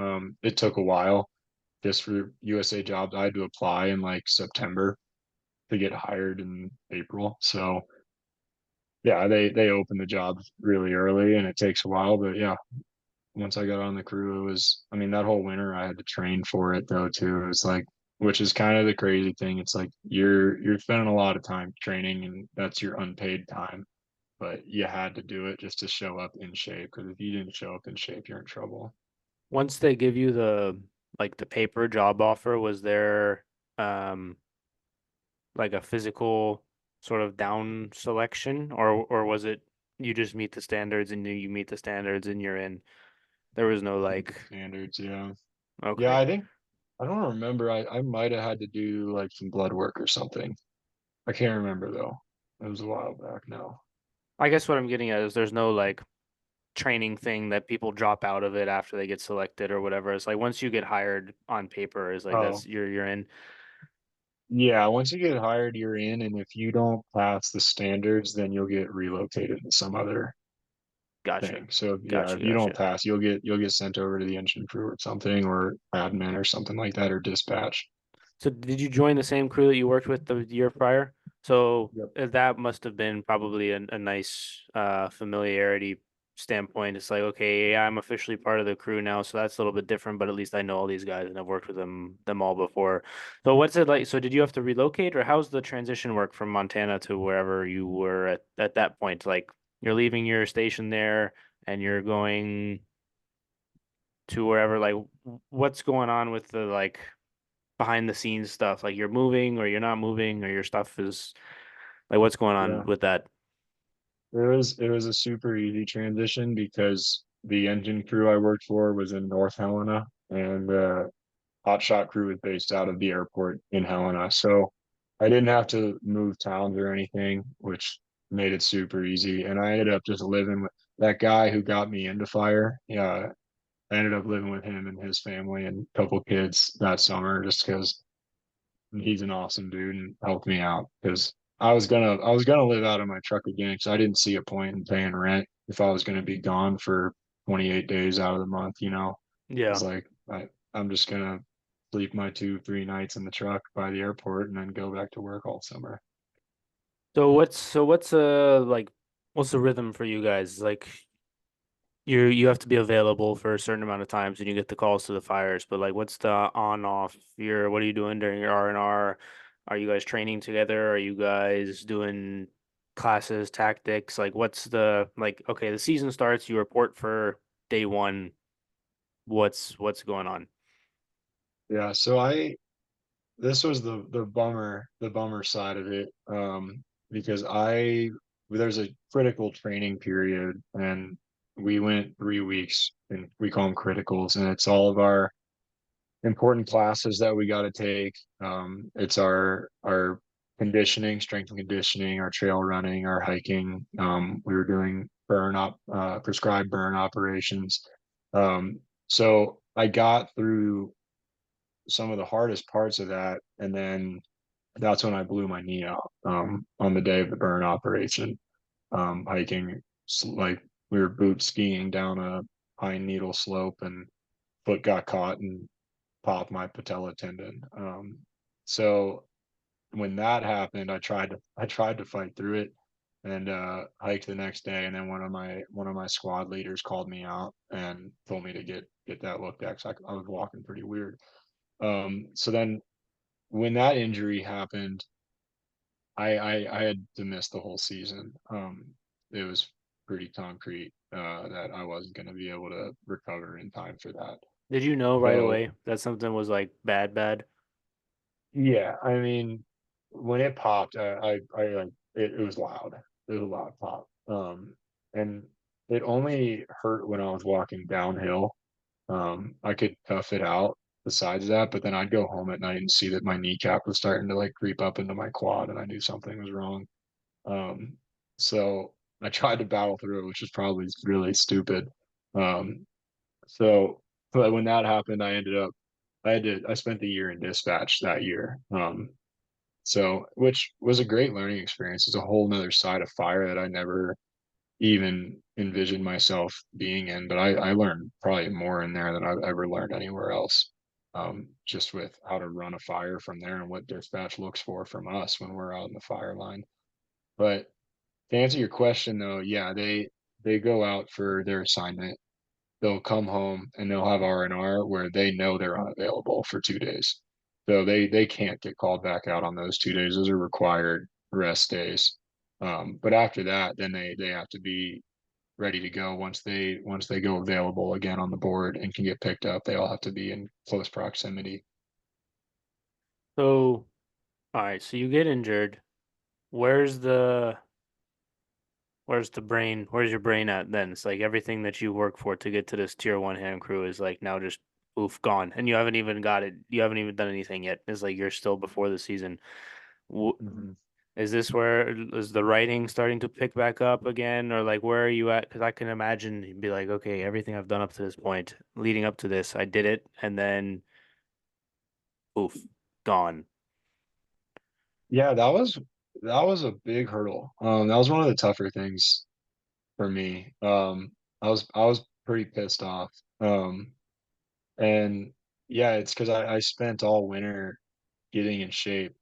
It took a while just for USA jobs. I had to apply in like September to get hired in April. So yeah, they open the job really early and it takes a while, but yeah, once I got on the crew, it was, I mean, that whole winter I had to train for it though too. It was like, which is kind of the crazy thing. It's like you're spending a lot of time training and that's your unpaid time, but you had to do it just to show up in shape. Because if you didn't show up in shape, you're in trouble. Once they give you the like the paper job offer, was there um like a physical sort of down selection, or was it you just meet the standards and you meet the standards and you're in? There was no like, Standards, yeah. Yeah, okay. I think I don't remember. I might have had to do like some blood work or something. I can't remember though. It was a while back now. I guess what I'm getting at is there's no like training thing that people drop out of it after they get selected or whatever. It's like once you get hired on paper, is like Oh, that's you're in. yeah. Once you get hired, you're in, and if you don't pass the standards, then you'll get relocated to some other Gotcha. thing. So yeah, Gotcha. if you don't Gotcha. pass, you'll get sent over to the engine crew or something, or admin or something like that, or dispatch. So did you join the same crew that you worked with the year prior? So Yep. that must have been probably a nice familiarity standpoint. It's like, okay, yeah, I'm officially part of the crew now, so that's a little bit different, but at least I know all these guys and I've worked with them all before. So what's it like? So did you have to relocate or how's the transition work from Montana to wherever you were at that point? Like you're leaving your station there and you're going to wherever, like what's going on with the like behind the scenes stuff? Like you're moving or you're not moving or your stuff is like what's going on Yeah. with that? It was a super easy transition because the engine crew I worked for was in North Helena, and the hotshot crew was based out of the airport in Helena. So I didn't have to move towns or anything, which made it super easy. And I ended up just living with that guy who got me into fire. Yeah, I ended up living with him and his family and a couple kids that summer just because he's an awesome dude and helped me out because I was gonna live out of my truck again because I didn't see a point in paying rent if I was gonna be gone for 28 days out of the month, you know. Yeah. It's like I'm just gonna sleep my 2, 3 nights in the truck by the airport and then go back to work all summer. So what's like what's the rhythm for you guys? Like you have to be available for a certain amount of times and you get the calls to the fires, but like what's the on off your what are you doing during your R&R? Are you guys training together? Are you guys doing classes, tactics? Like what's the like okay, the season starts, you report for day one. What's going on? Yeah, so I this was the bummer side of it, because I there's a critical training period and we went 3 weeks and we call them criticals and it's all of our important classes that we got to take. It's our conditioning, strength and conditioning, our trail running, our hiking. We were doing prescribed burn operations. So I got through some of the hardest parts of that, and then that's when I blew my knee out on the day of the burn operation. Hiking, like we were boot skiing down a pine needle slope, and foot got caught and popped my patella tendon. So when that happened, I tried to fight through it and hiked the next day. And then one of my squad leaders called me out and told me to get that looked at. 'Cause I was walking pretty weird. So then when that injury happened, I had to miss the whole season. It was pretty concrete that I wasn't going to be able to recover in time for that. Did you know right So away that something was like bad? yeah, I mean, when it popped, I like it was loud. It was a loud pop. And it only hurt when I was walking downhill. I could tough it out besides that, but then I'd go home at night and see that my kneecap was starting to like creep up into my quad, and I knew something was wrong. Um, so I tried to battle through it, which is probably really stupid. Um, so, but when that happened, I spent the year in dispatch that year. So, which was a great learning experience. It's a whole nother side of fire that I never even envisioned myself being in, but I learned probably more in there than I've ever learned anywhere else. Just with how to run a fire from there and what dispatch looks for from us when we're out in the fire line. But To answer your question though, yeah, they go out for their assignment. They'll come home and they'll have R&R where they know they're unavailable for 2 days. So they can't get called back out on those 2 days. Those are required rest days. But after that, then they have to be ready to go once they go available again on the board and can get picked up. They all have to be in close proximity. So, all right, so you get injured. Where's the where's your brain at then? It's like everything that you work for to get to this tier one hand crew is like now just oof gone. And you haven't even got it. You haven't even done anything yet. It's like you're still before the season. W Mhm. Is this where is the writing starting to pick back up again, or like where are you at? Because I can imagine you'd be like, okay, everything I've done up to this point, leading up to this, I did it, and then oof, gone. Yeah, that was a big hurdle. That was one of the tougher things for me. I was pretty pissed off. And yeah, it's because I spent all winter getting in shape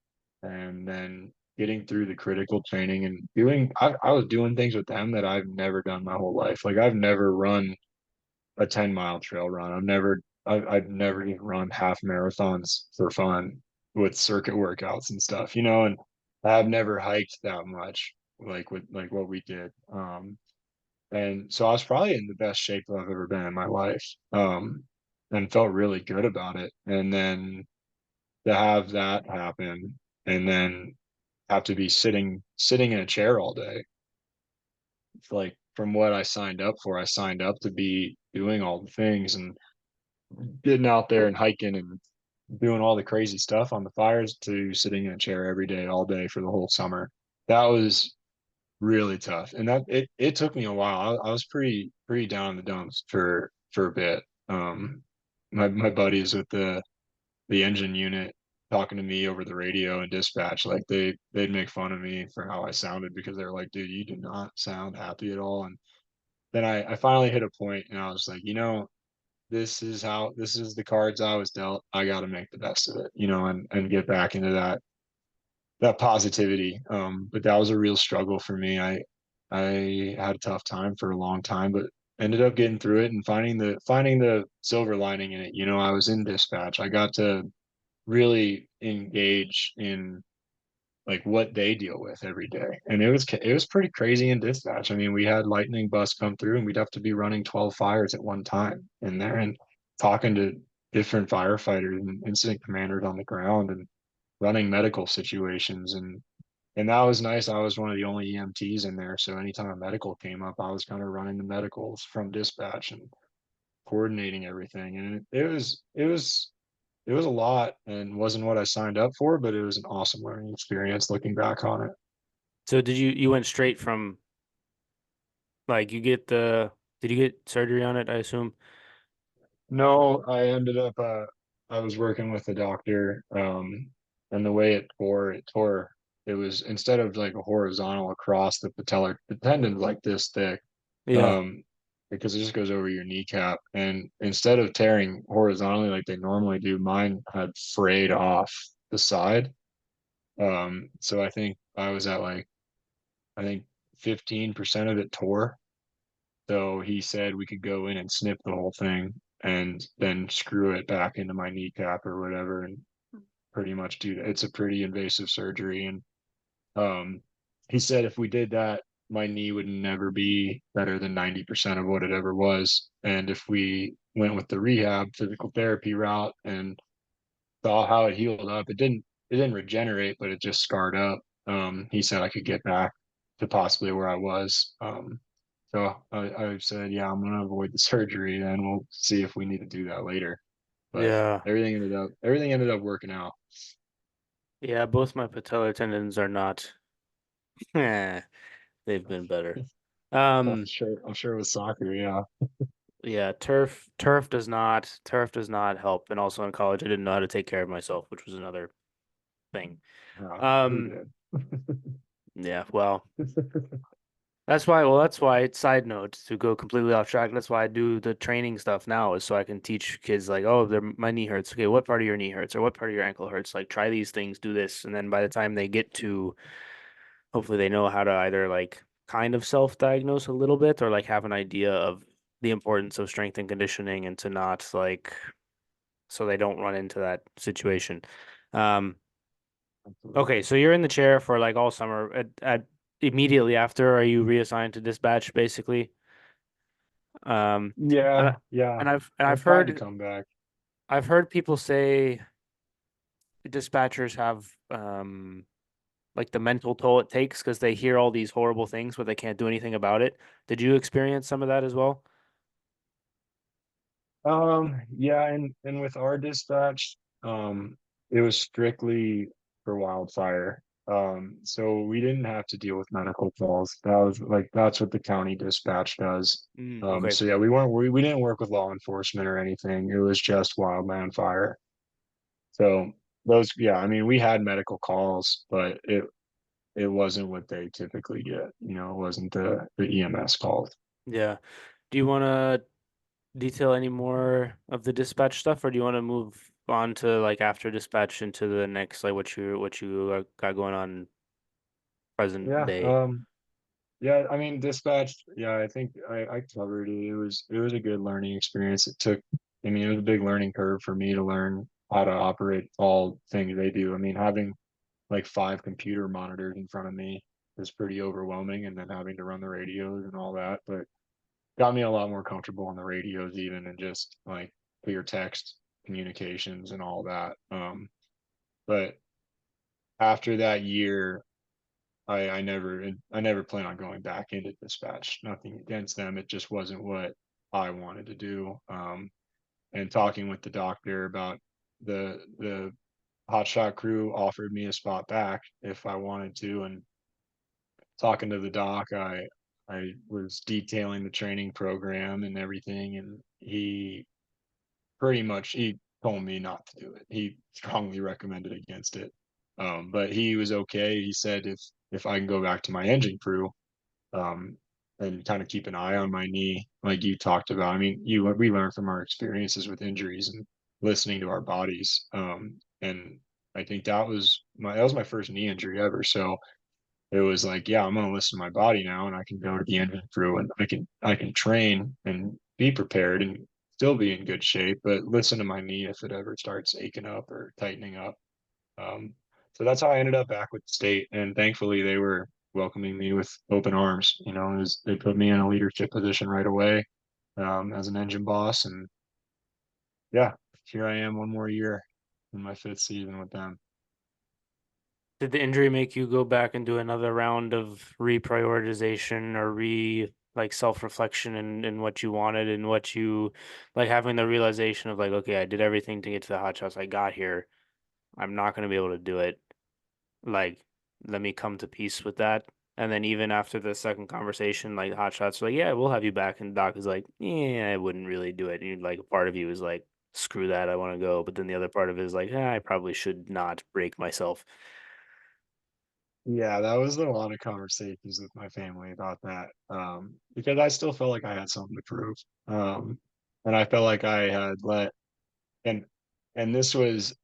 and then getting through the critical training and I was doing things with them that I've never done my whole life. Like I've never run a 10-mile trail run. I've never even run half marathons for fun with circuit workouts and stuff, and I've never hiked that much like what we did. And so I was probably in the best shape I've ever been in my life. And felt really good about it. And then to have that happen and then have to be sitting in a chair all day. It's like from what I signed up to be doing all the things and getting out there and hiking and doing all the crazy stuff on the fires to sitting in a chair every day, all day for the whole summer. That was really tough. And it took me a while. I was pretty down in the dumps for a bit. My buddies with the engine unit talking to me over the radio and dispatch, like they'd make fun of me for how I sounded because they were like, dude, you do not sound happy at all. And then I finally hit a point and I was like, this is the cards I was dealt. I got to make the best of it, and get back into that positivity. But that was a real struggle for me. I had a tough time for a long time, but ended up getting through it and finding the silver lining in it. I was in dispatch. I got to really engage in like what they deal with every day. And it was pretty crazy in dispatch. I mean, we had lightning bus come through and we'd have to be running 12 fires at one time in there and talking to different firefighters and incident commanders on the ground and running medical situations and that was nice. I was one of the only EMTs in there, so anytime a medical came up, I was kind of running the medicals from dispatch and coordinating everything. And it was a lot and wasn't what I signed up for, but it was an awesome learning experience looking back on it. So did you went straight from like you get the did you get surgery on it, I assume? No, I ended up I was working with a doctor, and the way it tore, it was instead of like a horizontal across the tendon's like this thick, Yeah. um, because it just goes over your kneecap. And instead of tearing horizontally like they normally do, mine had frayed off the side. So I think I was at like I think 15% of it tore. So he said we could go in and snip the whole thing and then screw it back into my kneecap or whatever and pretty much do that. It's a pretty invasive surgery. And um, he said if we did that, my knee would never be better than 90% of what it ever was. And if we went with the rehab physical therapy route and saw how it healed up, it didn't regenerate, but it just scarred up. He said I could get back to possibly where I was. So I said, yeah, I'm gonna avoid the surgery, and we'll see if we need to do that later. But Yeah. everything ended up working out. Yeah, both my patellar tendons are not eh, they've been better. I'm Um, sure. I'm sure with soccer, yeah. yeah, turf does not help. And also in college I didn't know how to take care of myself, which was another thing. Who Um, did? yeah, well, that's why, side note, to go completely off track, that's why I do the training stuff now is so I can teach kids like, oh, my knee hurts. Okay, what part of your knee hurts or what part of your ankle hurts? Like try these things, do this. And then by the time they get to, hopefully they know how to either like kind of self-diagnose a little bit or like have an idea of the importance of strength and conditioning and to not like so they don't run into that situation. Um, okay, Absolutely. so you're in the chair for like all summer. At immediately after, are you reassigned to dispatch basically? Um, and Yeah, yeah. and I tried to come back. I've heard people say dispatchers have like the mental toll it takes because they hear all these horrible things but they can't do anything about it. Did you experience some of that as well? Yeah, and with our dispatch, it was strictly for wildfire. So we didn't have to deal with medical calls. That was like that's what the county dispatch does. Okay. So yeah, we didn't work with law enforcement or anything. It was just wildland fire. So those, yeah, I mean, we had medical calls, but it wasn't what they typically get. It wasn't the EMS calls. Yeah. Do you want to detail any more of the dispatch stuff, or do you want to move on to like after dispatch into the next like what you got going on present Yeah, day? yeah, I mean, dispatch, yeah, I think I covered it. It was a good learning experience. I mean, it was a big learning curve for me to learn how to operate all things they do. I mean, having like five computer monitors in front of me is pretty overwhelming, and then having to run the radios and all that, but got me a lot more comfortable on the radios even and just like clear text communications and all that. But after that year, I never plan on going back into dispatch. Nothing against them. It just wasn't what I wanted to do. And talking with the doctor about the hotshot crew offered me a spot back if I wanted to. And talking to the doc, I was detailing the training program and everything, and he told me not to do it. He strongly recommended against it. But he was okay. He said if I can go back to my engine crew, um, and kind of keep an eye on my knee, like you talked about. I mean, we learn from our experiences with injuries and listening to our bodies. And I think that was my first knee injury ever. So it was like, yeah, I'm gonna listen to my body now, and I can go to the engine crew, and I can train and be prepared and still be in good shape, but listen to my knee if it ever starts aching up or tightening up. Um, so that's how I ended up back with the state, and thankfully they were welcoming me with open arms. They put me in a leadership position right away, as an engine boss, and yeah, here I am one more year in my fifth season with them. Did the injury make you go back and do another round of reprioritization or like self-reflection and what you wanted and what you like having the realization of like, okay, I did everything to get to the hot shots. I got here. I'm not going to be able to do it. Like, let me come to peace with that. And then even after the second conversation, like hot shots were like, yeah, we'll have you back. And Doc is like, yeah, I wouldn't really do it. And like a part of you is like, screw that, I want to go. But then the other part of it is like, I probably should not break myself. Yeah, that was a lot of conversations with my family about that. Because I still felt like I had something to prove. And I felt like I had let and and this was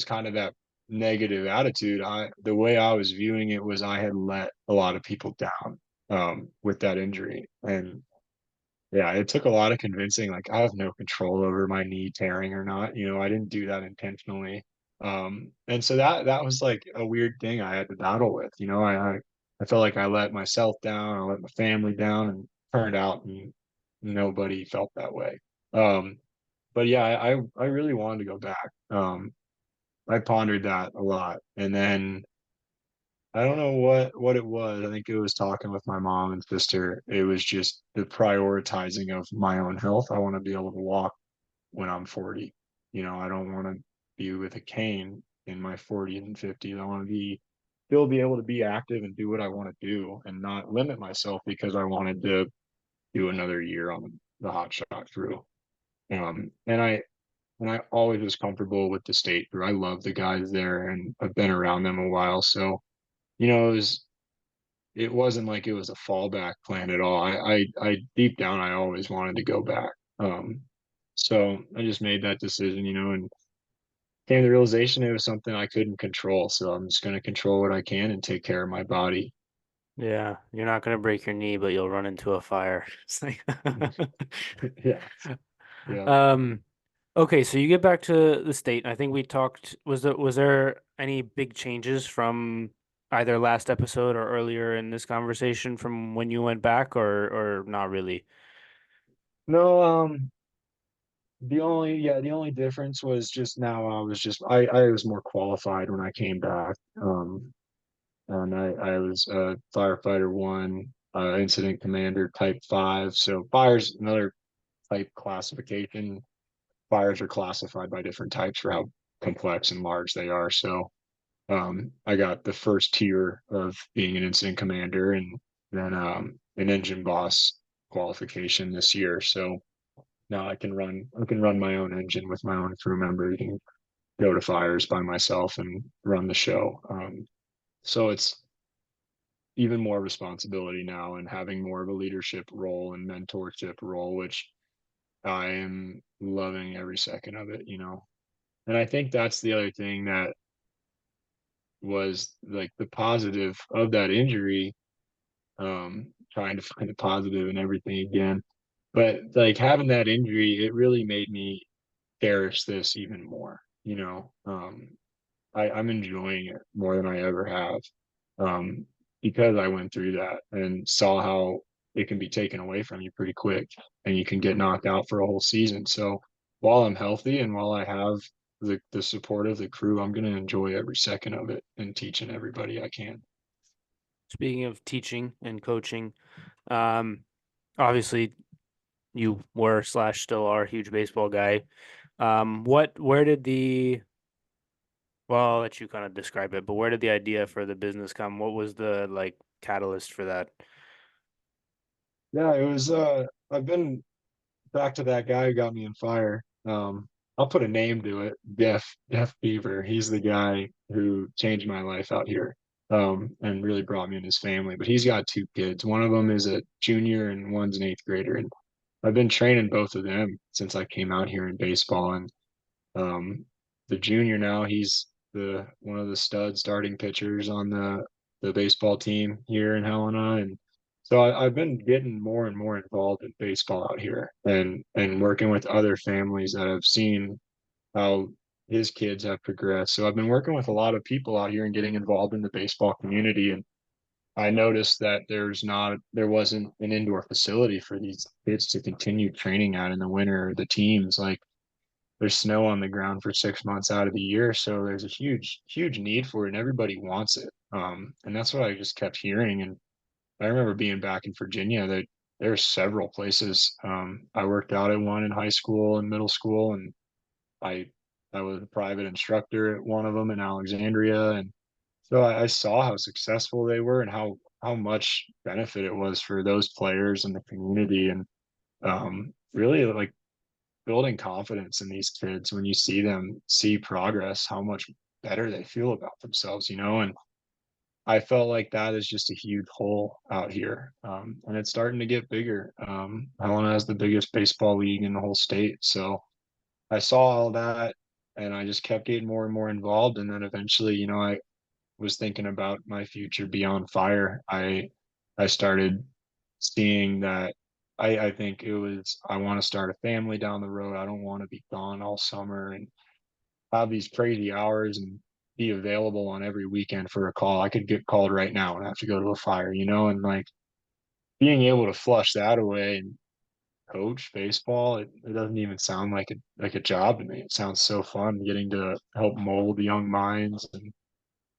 kind of that negative attitude. The way I was viewing it was I had let a lot of people down with that injury. And yeah, it took a lot of convincing. Like I have no control over my knee tearing or not. I didn't do that intentionally. And so that was like a weird thing I had to battle with. I felt like I let myself down, I let my family down, and turned out and nobody felt that way. But yeah, I really wanted to go back. I pondered that a lot, and then I don't know what it was. I think it was talking with my mom and sister. It was just the prioritizing of my own health. I want to be able to walk when I'm 40. I don't want to be with a cane in my 40s and 50s. I want to still be able to be active and do what I want to do and not limit myself because I wanted to do another year on the hot shot crew. And I always was comfortable with the state crew. I love the guys there and I've been around them a while. So, it wasn't like it was a fallback plan at all. I deep down I always wanted to go back. So I just made that decision, and came to the realization it was something I couldn't control. So I'm just going to control what I can and take care of my body. Yeah, you're not gonna break your knee, but you'll run into a fire. It's like Yeah, yeah. Um, okay, so you get back to the state. I think we talked, was there any big changes from either last episode or earlier in this conversation from when you went back or not really? No, the only difference was just now I was more qualified when I came back. And I was a firefighter one, incident commander type 5. So fire's another type classification. Fires are classified by different types for how complex and large they are. So I got the first tier of being an incident commander, and then an engine boss qualification this year. So now I can run my own engine with my own crew members and go to fires by myself and run the show. So it's even more responsibility now and having more of a leadership role and mentorship role, which I am loving every second of it. And I think that's the other thing that was like the positive of that injury, trying to find the positive in everything again. But like having that injury, it really made me cherish this even more. I'm enjoying it more than I ever have, um, because I went through that and saw how it can be taken away from you pretty quick and you can get knocked out for a whole season. So while I'm healthy and while I have the support of the crew, I'm going to enjoy every second of it and teaching everybody I can. Speaking of teaching and coaching, um, obviously you were slash still are a huge baseball guy. Where did well, I'll let you kind of describe it, but where did the idea for the business come? What was the like catalyst for that? Yeah, it was I've been back to that guy who got me in fire. I'll put a name to it. Jeff Beaver. He's the guy who changed my life out here. And really brought me in his family. But he's got two kids. One of them is a junior and one's an eighth grader. And I've been training both of them since I came out here in baseball. And the junior now, he's the one of the stud starting pitchers on the baseball team here in Helena. And so I've been getting more and more involved in baseball out here and working with other families that have seen how his kids have progressed. So I've been working with a lot of people out here and getting involved in the baseball community. And I noticed that there wasn't an indoor facility for these kids to continue training at in the winter. The teams, like, there's snow on the ground for 6 months out of the year, so there's a huge need for it, and everybody wants it. And that's what I just kept hearing. And I remember being back in Virginia that there's several places. I worked out at one in high school and middle school, and I I was a private instructor at one of them in Alexandria, and so I saw how successful they were and how much benefit it was for those players and the community, and really like building confidence in these kids when you see them see progress, how much better they feel about themselves. And I felt like that is just a huge hole out here. And it's starting to get bigger. Helena has the biggest baseball league in the whole state. So I saw all that and I just kept getting more and more involved. And then eventually, I was thinking about my future beyond fire. I started seeing that I think it was I want to start a family down the road. I don't want to be gone all summer and have these crazy hours and be available on every weekend for a call. I could get called right now and have to go to a fire, and like being able to flush that away and coach baseball, it doesn't even sound like a job to me. It sounds so fun getting to help mold young minds and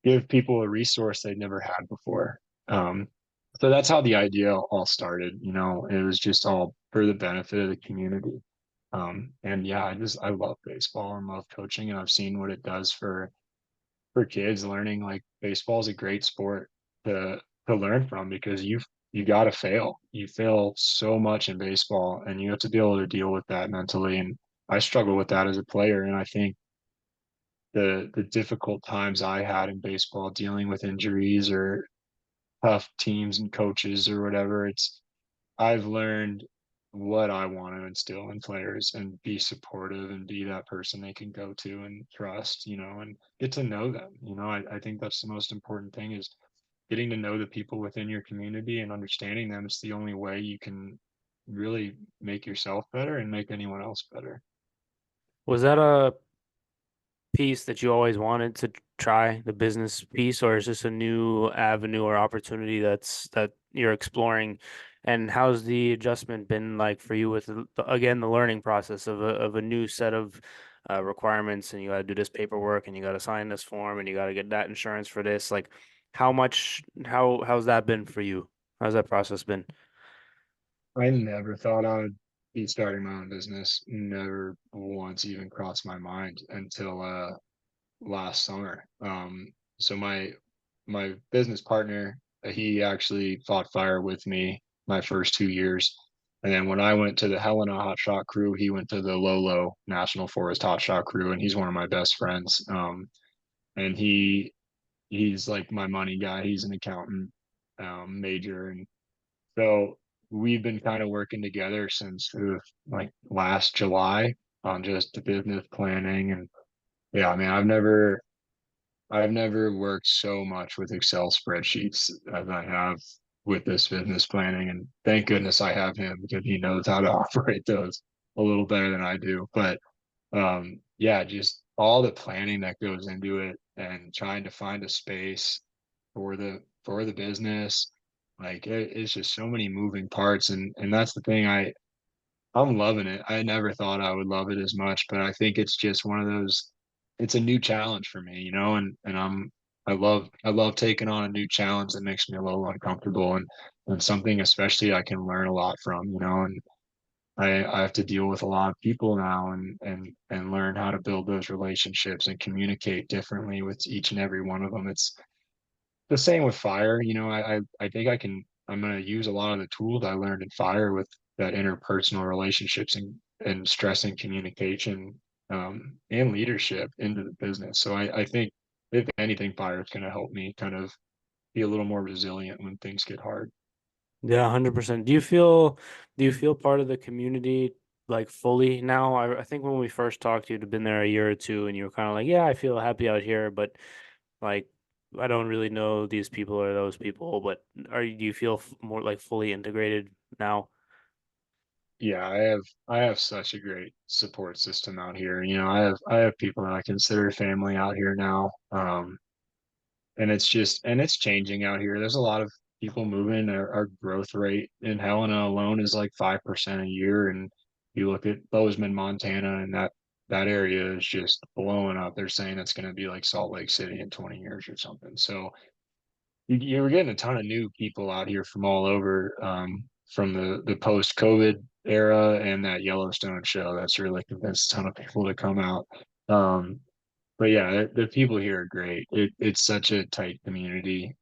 give people a resource they'd never had before. Um, so that's how the idea all started. It was just all for the benefit of the community. And yeah, I love baseball and love coaching, and I've seen what it does for kids learning. Like baseball is a great sport to learn from because you got to fail. You fail so much in baseball, and you have to be able to deal with that mentally. And I struggle with that as a player, and I think the difficult times I had in baseball dealing with injuries or tough teams and coaches or whatever, I've learned what I want to instill in players and be supportive and be that person they can go to and trust, and get to know them. I think that's the most important thing is getting to know the people within your community and understanding them. It's the only way you can really make yourself better and make anyone else better. Was that a piece that you always wanted to try, the business piece, or is this a new avenue or opportunity that you're exploring? And how's the adjustment been like for you with again the learning process of a new set of requirements, and you got to do this paperwork, and you got to sign this form, and you got to get that insurance for this. Like, how's that been for you? How's that process been? I never thought I would be starting my own business. Never once even crossed my mind until last summer. So my business partner, he actually fought fire with me my first 2 years. And then when I went to the Helena hotshot crew, he went to the Lolo National Forest hotshot crew, and he's one of my best friends. And he's like my money guy. He's an accountant major, and so we've been kind of working together since like last July on just the business planning. And yeah, I mean, I've never worked so much with Excel spreadsheets as I have with this business planning. And thank goodness I have him because he knows how to operate those a little better than I do. But yeah, just all the planning that goes into it and trying to find a space for the business. Like it's just so many moving parts, and that's the thing. I'm loving it. I never thought I would love it as much, but I think it's just one of those, it's a new challenge for me, and I love taking on a new challenge that makes me a little uncomfortable, and something especially I can learn a lot from, and I have to deal with a lot of people now and learn how to build those relationships and communicate differently with each and every one of them. It's the same with fire. I think I'm gonna use a lot of the tools I learned in fire with that interpersonal relationships and stress and communication and leadership into the business. So I think if anything, fire is gonna help me kind of be a little more resilient when things get hard. Yeah, 100%. Do you feel part of the community like fully now? I think when we first talked, you'd been there a year or two and you were kind of like, yeah, I feel happy out here, but like I don't really know these people or those people, but do you feel more like fully integrated now? Yeah, I have such a great support system out here. I have people that I consider family out here now. And it's changing out here. There's a lot of people moving. Our growth rate in Helena alone is like 5% a year. And you look at Bozeman, Montana, and that area is just blowing up. They're saying it's going to be like Salt Lake City in 20 years or something. So you're getting a ton of new people out here from all over, from the post COVID era and that Yellowstone show. That's really convinced a ton of people to come out. Um, but yeah, the people here are great. It's such a tight community.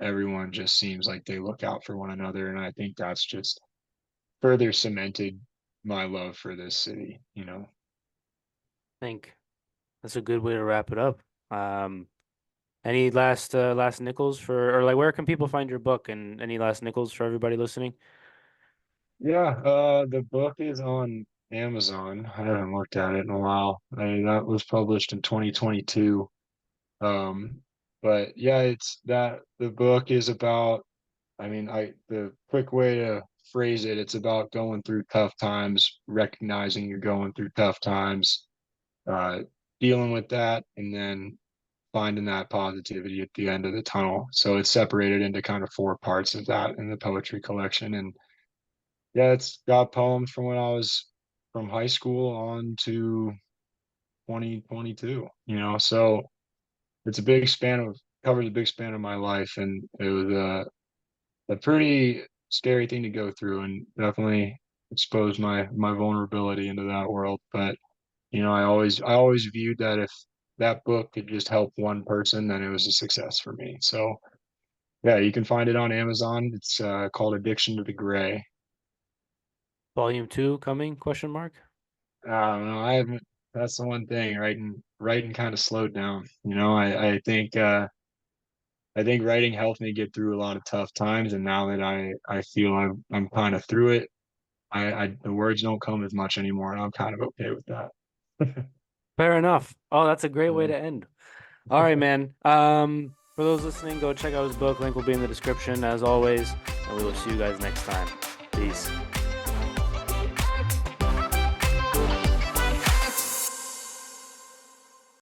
Everyone just seems like they look out for one another, and I think that's just further cemented my love for this city. I think that's a good way to wrap it up. Um, any last nickels for or like where can people find your book and any last nickels for everybody listening? Yeah, the book is on Amazon. I haven't looked at it in a while. That was published in 2022. Um, but yeah, it's that the book is about, I mean, the quick way to phrase it, it's about going through tough times, recognizing you're going through tough times, uh, dealing with that, and then finding that positivity at the end of the tunnel. So it's separated into kind of four parts of that in the poetry collection. And yeah, it's got poems from when I was from high school on to 2022, so it's a big span of covers a big span of my life, and it was a pretty scary thing to go through, and definitely exposed my vulnerability into that world. But I always viewed that if that book could just help one person, then it was a success for me. So yeah, you can find it on Amazon. It's called Addiction to the Gray. Volume two coming? Question mark. I don't know. I haven't. That's the one thing. Writing kind of slowed down. I think writing helped me get through a lot of tough times, and now that I feel I'm kind of through it, the words don't come as much anymore, and I'm kind of okay with that. Fair enough. Oh, that's a great way Yeah. to end. All right, man. For those listening, go check out his book. Link will be in the description as always, and we will see you guys next time. Peace.